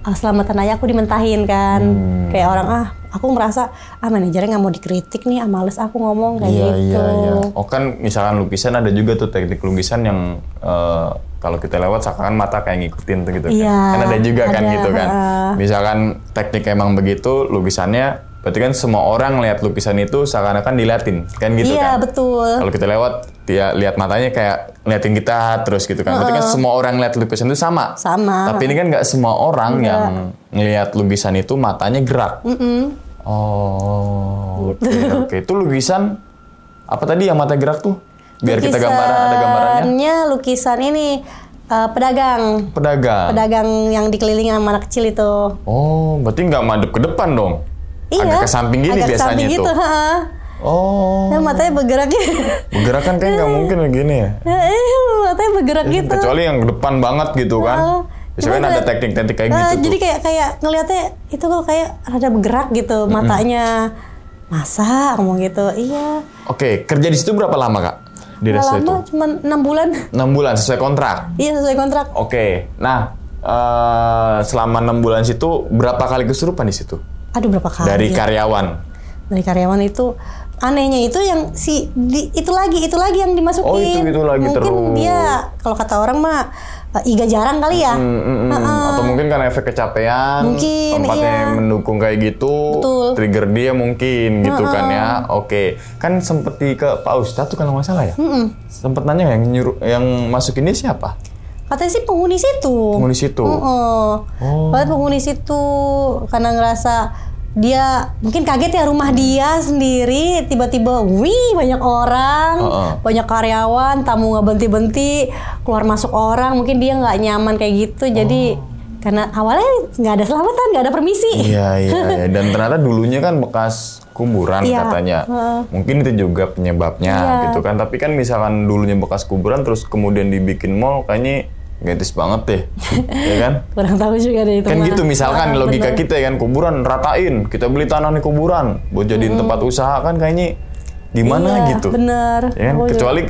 selamatan aja aku dimentahin kan. Kayak orang aku merasa manajernya nggak mau dikritik nih, males aku ngomong kayak gitu. Iya. Oh kan misalkan lukisan ada juga tuh teknik lukisan yang kalau kita lewat seakan mata kayak ngikutin tuh gitu kan. Iya, Kan ada juga kan ada, gitu kan. Misalkan teknik emang begitu lukisannya, berarti kan semua orang lihat lukisan itu seakan-akan diliatin kan gitu kan. Iya betul. Kalau kita lewat dia lihat matanya kayak ngeliatin kita terus gitu kan. Berarti kan semua orang lihat lukisan itu sama. Sama. Tapi ini kan nggak semua orang yang ngelihat lukisan itu matanya gerak. Oh, oke. Itu lukisan apa tadi yang mata gerak tuh? Biar kita ada gambarannya. Lukisan ini pedagang. Pedagang yang dikelilingi sama anak kecil itu. Oh, berarti nggak madep ke depan dong? Iya. Agak ke samping gini agak biasanya samping itu. Gitu, Oh. Nah, matanya bergerak gitu. Bergerak kan kayak nggak mungkin begini ya? Matanya bergerak gitu. Kecuali yang ke depan banget gitu kan. Biasanya kan ada teknik-teknik kayak gitu Jadi tuh. kayak ngelihatnya itu kok kayak rada bergerak gitu matanya. Masa ngomong gitu? Iya. Oke, kerja di situ berapa lama Kak? Di Nggak resto itu? lama, cuma 6 bulan. 6 bulan sesuai kontrak? Iya sesuai kontrak. Oke, nah selama 6 bulan situ berapa kali kesurupan di situ? Aduh berapa kali? Dari ya? karyawan? Dari karyawan itu anehnya itu yang itu lagi yang dimasukin. Oh itu lagi mungkin terus. dia kalau kata orang mah iga jarang kali ya. Atau mungkin kan efek kecapean, Mungkin, tempatnya iya. mendukung kayak gitu, Betul. trigger dia mungkin gitu kan ya. Oke, kan sempet ke Pak Ustadz tuh kalau nggak salah ya. Sempet nanya yang masukin dia siapa? Katanya sih penghuni situ. Penghuni situ. Katanya penghuni situ karena ngerasa dia mungkin kaget ya rumah dia sendiri tiba-tiba wih banyak orang, banyak karyawan, tamu nggak berhenti-berhenti, keluar masuk orang, mungkin dia nggak nyaman kayak gitu. Jadi karena awalnya nggak ada selamatan, nggak ada permisi. Iya. Dan ternyata dulunya kan bekas kuburan katanya. Mungkin itu juga penyebabnya gitu kan. Tapi kan misalkan dulunya bekas kuburan terus kemudian dibikin mall, kayaknya gratis banget deh, ya kan? Kurang tahu juga deh itu. Kan mah. gitu misalkan logika bener. kita ya kan, kuburan ratain, kita beli tanah nih kuburan, buat jadiin tempat usaha kan kayaknya gimana gitu. Bener. Ya kan? Kecuali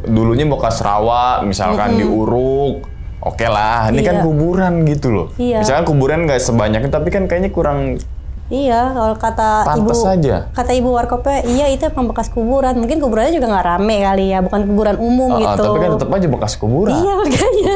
dulunya bekas rawa, misalkan diuruk, oke lah. Ini kan kuburan gitu loh. Iya. Misalkan kuburan nggak sebanyak, tapi kan kayaknya kurang. Iya, kalau kata Pantes aja. kata ibu warkopnya, iya itu emang bekas kuburan. Mungkin kuburannya juga nggak rame kali ya, bukan kuburan umum gitu. Tapi kan tetap aja bekas kuburan. Iya makanya.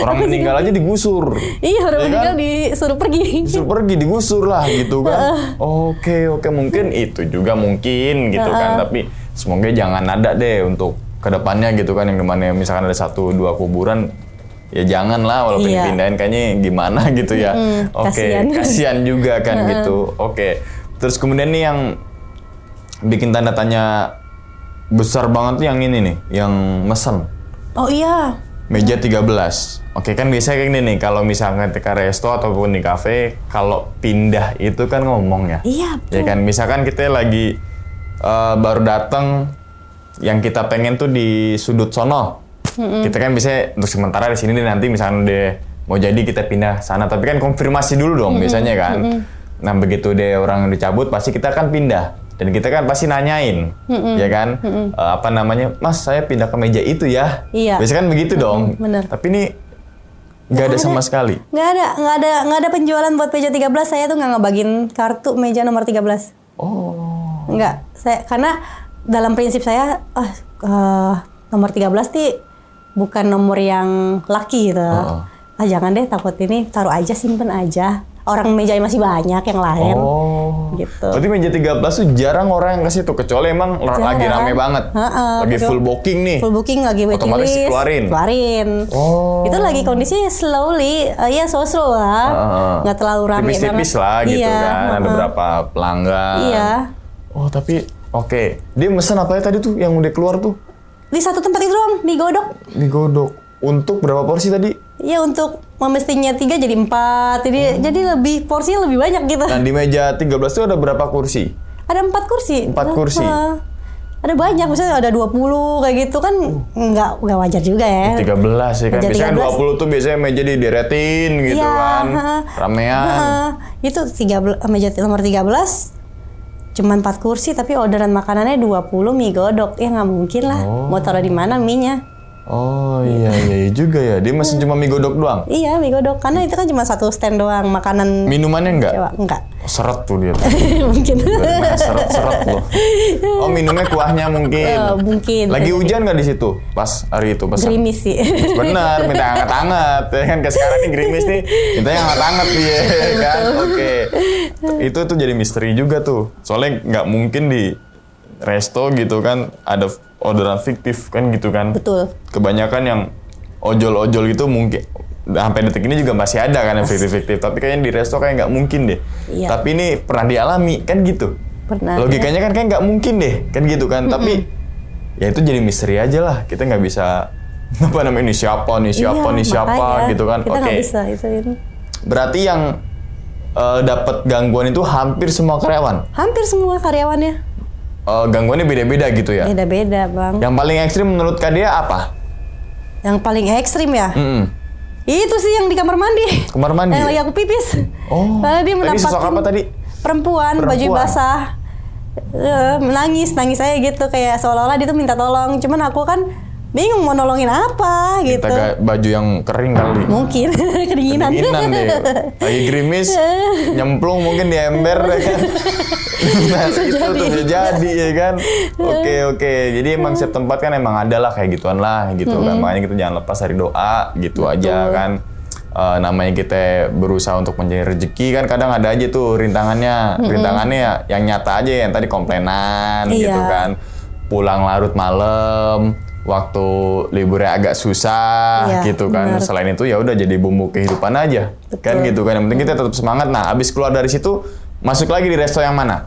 Orang meninggal aja digusur. Iya orang Ya meninggal kan? disuruh pergi. Disuruh pergi, digusur lah gitu kan. Oke, mungkin itu juga mungkin gitu kan. Tapi semoga jangan ada deh untuk kedepannya gitu kan. Yang dimana misalkan ada 1-2 kuburan, ya jangan lah walaupun dipindahin kayaknya gimana gitu ya. Oke, kasihan juga kan gitu. Oke. Terus kemudian nih yang bikin tanda tanya besar banget tuh yang ini nih, yang mesen. Oh iya. Meja 13. Oke, kan biasanya kayak gini nih, kalau misalkan ke resto ataupun di kafe, kalau pindah itu kan ngomong ya. Iya, betul. Ya kan, misalkan kita lagi baru datang, yang kita pengen tuh di sudut sono. Kita kan bisa untuk sementara di sini nih, nanti misalkan udah mau jadi kita pindah sana, tapi kan konfirmasi dulu dong biasanya kan. Nah begitu deh orang dicabut pasti kita kan pindah dan kita kan pasti nanyain, ya kan, apa namanya, Mas saya pindah ke meja itu ya. Iya. Biasanya kan begitu dong. Bener. Tapi ini nggak ada sama sekali. Nggak ada penjualan buat meja 13. Saya tuh nggak ngebagiin kartu meja nomor 13. Oh. Nggak. Karena dalam prinsip saya nomor 13 nih bukan nomor yang laki gitu. Jangan deh, takut ini taruh aja, simpen aja. Orang meja masih banyak yang lain. Oh. Gitu. Berarti meja 13 tuh jarang orang yang ke situ, kecuali emang lagi rame banget. Lagi full booking nih. Full booking, lagi waiting otomatis list. keluarin. Oh. Itu lagi kondisinya slowly, ya so-so lah. Nggak terlalu rame banget. Tipis-tipis lah gitu kan. Ada berapa pelanggan. Iya. Oh tapi oke. Dia mesen apa ya tadi tuh yang udah keluar tuh? Di satu tempat itu doang, digodok. Digodok. Untuk berapa porsi tadi? Iya, untuk mestinya 3 jadi 4. Jadi lebih porsinya lebih banyak gitu. Nah di meja 13 tuh ada berapa kursi? Ada 4 kursi. 4 kursi. Ada banyak, misalnya ada 20 kayak gitu kan nggak wajar juga ya. 13 ya kan. Meja Biasanya 13. 20 tuh biasanya meja dideretin gitu Iya, kan. Ramean. Itu 13, meja nomor 13 cuman 4 kursi tapi orderan makanannya 20 mie godok. Ya nggak mungkin lah. Mau taruh di mana mie-nya? Oh iya juga ya. Dia masih cuma mie godok doang. Iya, mie godok. Karena itu kan cuma satu stand doang makanan. Minumannya enggak? Jawa. Enggak. Seret tuh dia. Mungkin. Seret loh. Oh, minumnya kuahnya mungkin. Mungkin. Lagi hujan nggak di situ pas hari itu pas? Gerimis sih. Benar, minta hangat-hangat. Ya kan ke sekarang nih gerimis nih, minta yang hangat-hangat dia kan. Oke. Itu tuh jadi misteri juga tuh. Soalnya nggak mungkin di resto gitu kan ada orderan fiktif kan gitu kan. Betul. Kebanyakan yang ojol-ojol itu mungkin sampai detik ini juga masih ada kan yang fiktif-fiktif. Tapi kayaknya di resto kayak nggak mungkin deh. Iya. Tapi ini pernah dialami kan gitu. Pernah. Logikanya kan kayak nggak mungkin deh kan gitu kan. Tapi ya itu jadi misteri aja lah. Kita nggak bisa apa namanya ini siapa makanya, gitu kan. Kita Oke. nggak bisa itu. Berarti yang dapat gangguan itu hampir semua karyawan. Hampir semua karyawannya. Gangguannya beda-beda gitu ya. Beda-beda, Bang. Yang paling ekstrim menurut Kak Dea apa? Yang paling ekstrim ya? Mm-mm. Itu sih yang di kamar mandi. Kamar mandi. Yang lagi aku pipis. Oh. Karena dia Tadi sosok menampakin apa tadi? Perempuan, baju basah. Nangis aja gitu kayak seolah-olah dia tuh minta tolong. Cuman aku kan bingung mau nolongin apa gitu. Kita baju yang kering kali. Mungkin kedinginan. Kedinginan deh. Lagi gerimis, nyemplung mungkin di ember ya kan. Nah, itu tuh bisa jadi ya kan. Oke. Jadi emang setiap tempat kan emang ada lah kayak gituan lah gitu kan. Makanya kita jangan lepas dari doa gitu aja kan. Namanya kita berusaha untuk mencari rezeki kan kadang ada aja tuh rintangannya. Rintangannya ya yang nyata aja yang tadi komplainan gitu kan. Pulang larut malam, waktu liburnya agak susah gitu kan. Benar. Selain itu ya udah jadi bumbu kehidupan aja. Betul. Kan gitu kan. Yang penting kita tetap semangat. Nah, abis keluar dari situ masuk lagi di resto yang mana?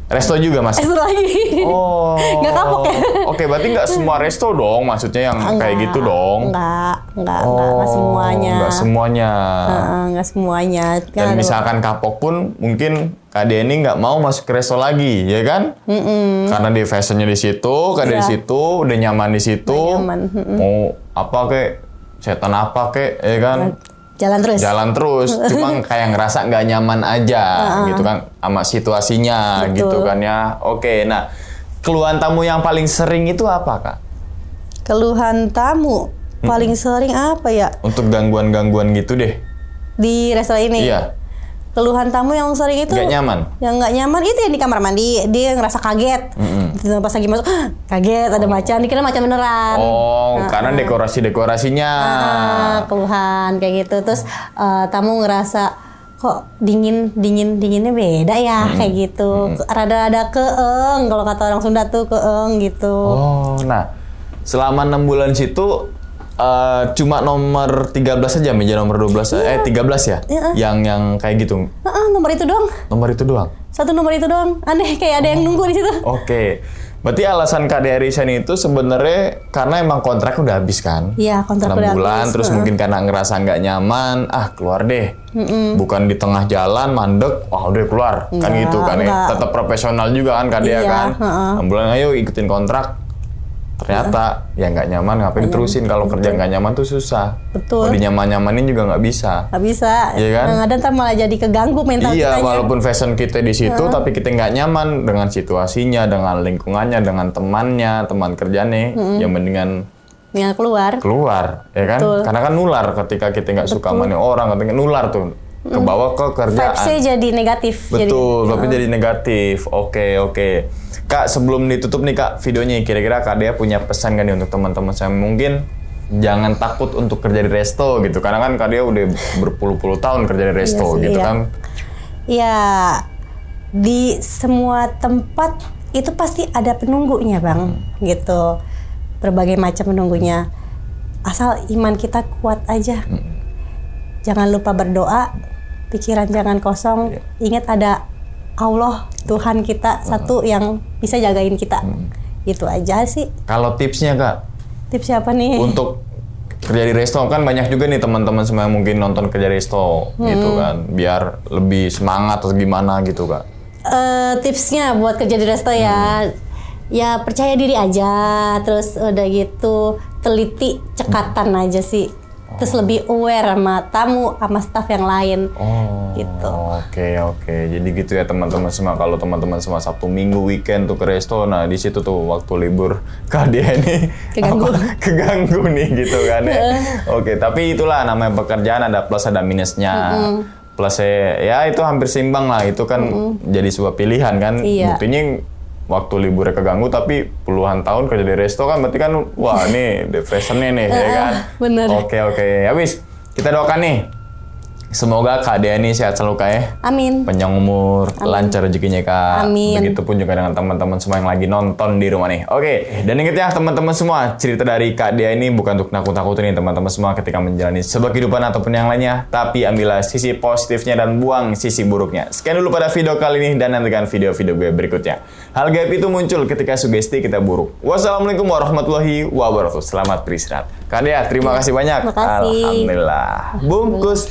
Resto juga masuk. Itu lagi. Oh. Nggak kapok ya? Oke, berarti nggak semua resto dong, maksudnya yang kayak gitu dong. Enggak semuanya. Nggak semuanya. Nggak semuanya. Dan misalkan kapok pun mungkin Kak Dea ini nggak mau masuk ke resto lagi, ya kan? Karena di fashionnya di situ, Kak Dea di situ, udah nyaman di situ. Udah nyaman. Mau apa kek, setan apa kek, ya kan? Jalan terus. Cuma kayak ngerasa nggak nyaman aja gitu kan sama situasinya. Betul. Gitu kan ya. Oke, nah keluhan tamu yang paling sering itu apa Kak? Keluhan tamu paling sering apa ya Untuk gangguan-gangguan gitu deh. di restoran ini? Iya. Keluhan tamu yang sering itu Nggak nyaman? Yang nggak nyaman itu yang di kamar mandi. Dia ngerasa kaget. Pas lagi masuk, kaget ada macan. Dikira macan beneran. Oh, karena dekorasi-dekorasinya. Keluhan kayak gitu. Terus tamu ngerasa kok dinginnya beda ya kayak gitu. Rada-rada keeng kalau kata orang Sunda tuh keeng gitu. Oh, nah selama 6 bulan situ cuma nomor 13 aja, meja nomor 12 13 ya? Yang kayak gitu. Nomor itu doang. Nomor itu doang. Satu nomor itu doang. Aneh kayak ada yang nunggu di situ. Oke. Berarti alasan Kak Dea resign itu sebenarnya karena emang kontrak udah habis kan? Iya, kontrak 6 udah bulan, habis. terus mungkin karena ngerasa nggak nyaman, keluar deh. Bukan di tengah jalan, mandek, udah keluar. Kan Enggak, gitu kan ya. enggak. Tetap profesional juga kan Kak Dea Iya, kan? 6 bulan, ayo ikutin kontrak. Ternyata ya nggak nyaman, ngapain terusin? Kalau kerja nggak nyaman tuh susah. Betul. Mau dinyaman-nyamanin juga nggak bisa. Nggak bisa. Iya kan? Yang ada ntar malah jadi keganggu mental Iya, kitanya. walaupun fashion kita di situ, tapi kita nggak nyaman dengan situasinya, dengan lingkungannya, dengan temannya, teman kerjanya, yang mendingan Yang keluar. ya kan? Betul. Karena kan nular ketika kita nggak suka sama nih orang, ketika nular tuh ke bawah ke kerjaan. Vibes-nya jadi negatif. Betul, tapi jadi negatif. Oke. Kak, sebelum ditutup nih Kak videonya, kira-kira Kak Dea punya pesan kan nih untuk teman-teman saya mungkin jangan takut untuk kerja di resto gitu, karena kan Kak Dea udah berpuluh-puluh tahun kerja di resto Iya sih, gitu iya. kan. Ya, di semua tempat itu pasti ada penunggunya Bang, gitu. Berbagai macam penunggunya. Asal iman kita kuat aja. Jangan lupa berdoa, pikiran jangan kosong. Ingat ada Allah, Tuhan kita satu yang bisa jagain kita. Itu aja sih. Kalau tipsnya Kak, Tips siapa nih? untuk kerja di resto kan banyak juga nih teman-teman semua yang mungkin nonton kerja di resto gitu kan, biar lebih semangat atau gimana gitu Kak. tipsnya buat kerja di resto ya, ya percaya diri aja, terus udah gitu teliti cekatan aja sih, terus lebih aware sama tamu, sama staff yang lain. Gitu. Oke. Jadi gitu ya teman-teman semua. Kalau teman-teman semua Sabtu Minggu weekend tuh ke resto, nah di situ tuh waktu libur Kak Dea ini keganggu nih gitu kan ya. Oke, tapi itulah namanya pekerjaan, ada plus ada minusnya. Plusnya ya itu hampir seimbang lah, itu kan jadi sebuah pilihan kan. Iya. Buktinya waktu liburnya keganggu tapi puluhan tahun kerja di resto kan berarti kan wah ini depressionnya nih ya kan. Bener. Oke. Habis kita doakan nih. Semoga Kak Dea ini sehat selalu Kak ya. Amin. Panjang umur, lancar rezekinya Kak. Amin. Begitupun juga dengan teman-teman semua yang lagi nonton di rumah nih. Oke, dan ingat ya teman-teman semua, cerita dari Kak Dea ini bukan untuk nakut-nakutin teman-teman semua ketika menjalani sebuah kehidupan ataupun yang lainnya, tapi ambillah sisi positifnya dan buang sisi buruknya. Sekian dulu pada video kali ini dan nantikan video-video gue berikutnya. Hal gaib itu muncul ketika sugesti kita buruk. Wassalamualaikum warahmatullahi wabarakatuh. Selamat beristirahat. Kak Dea, terima kasih banyak. Terima kasih. Alhamdulillah. Bungkus.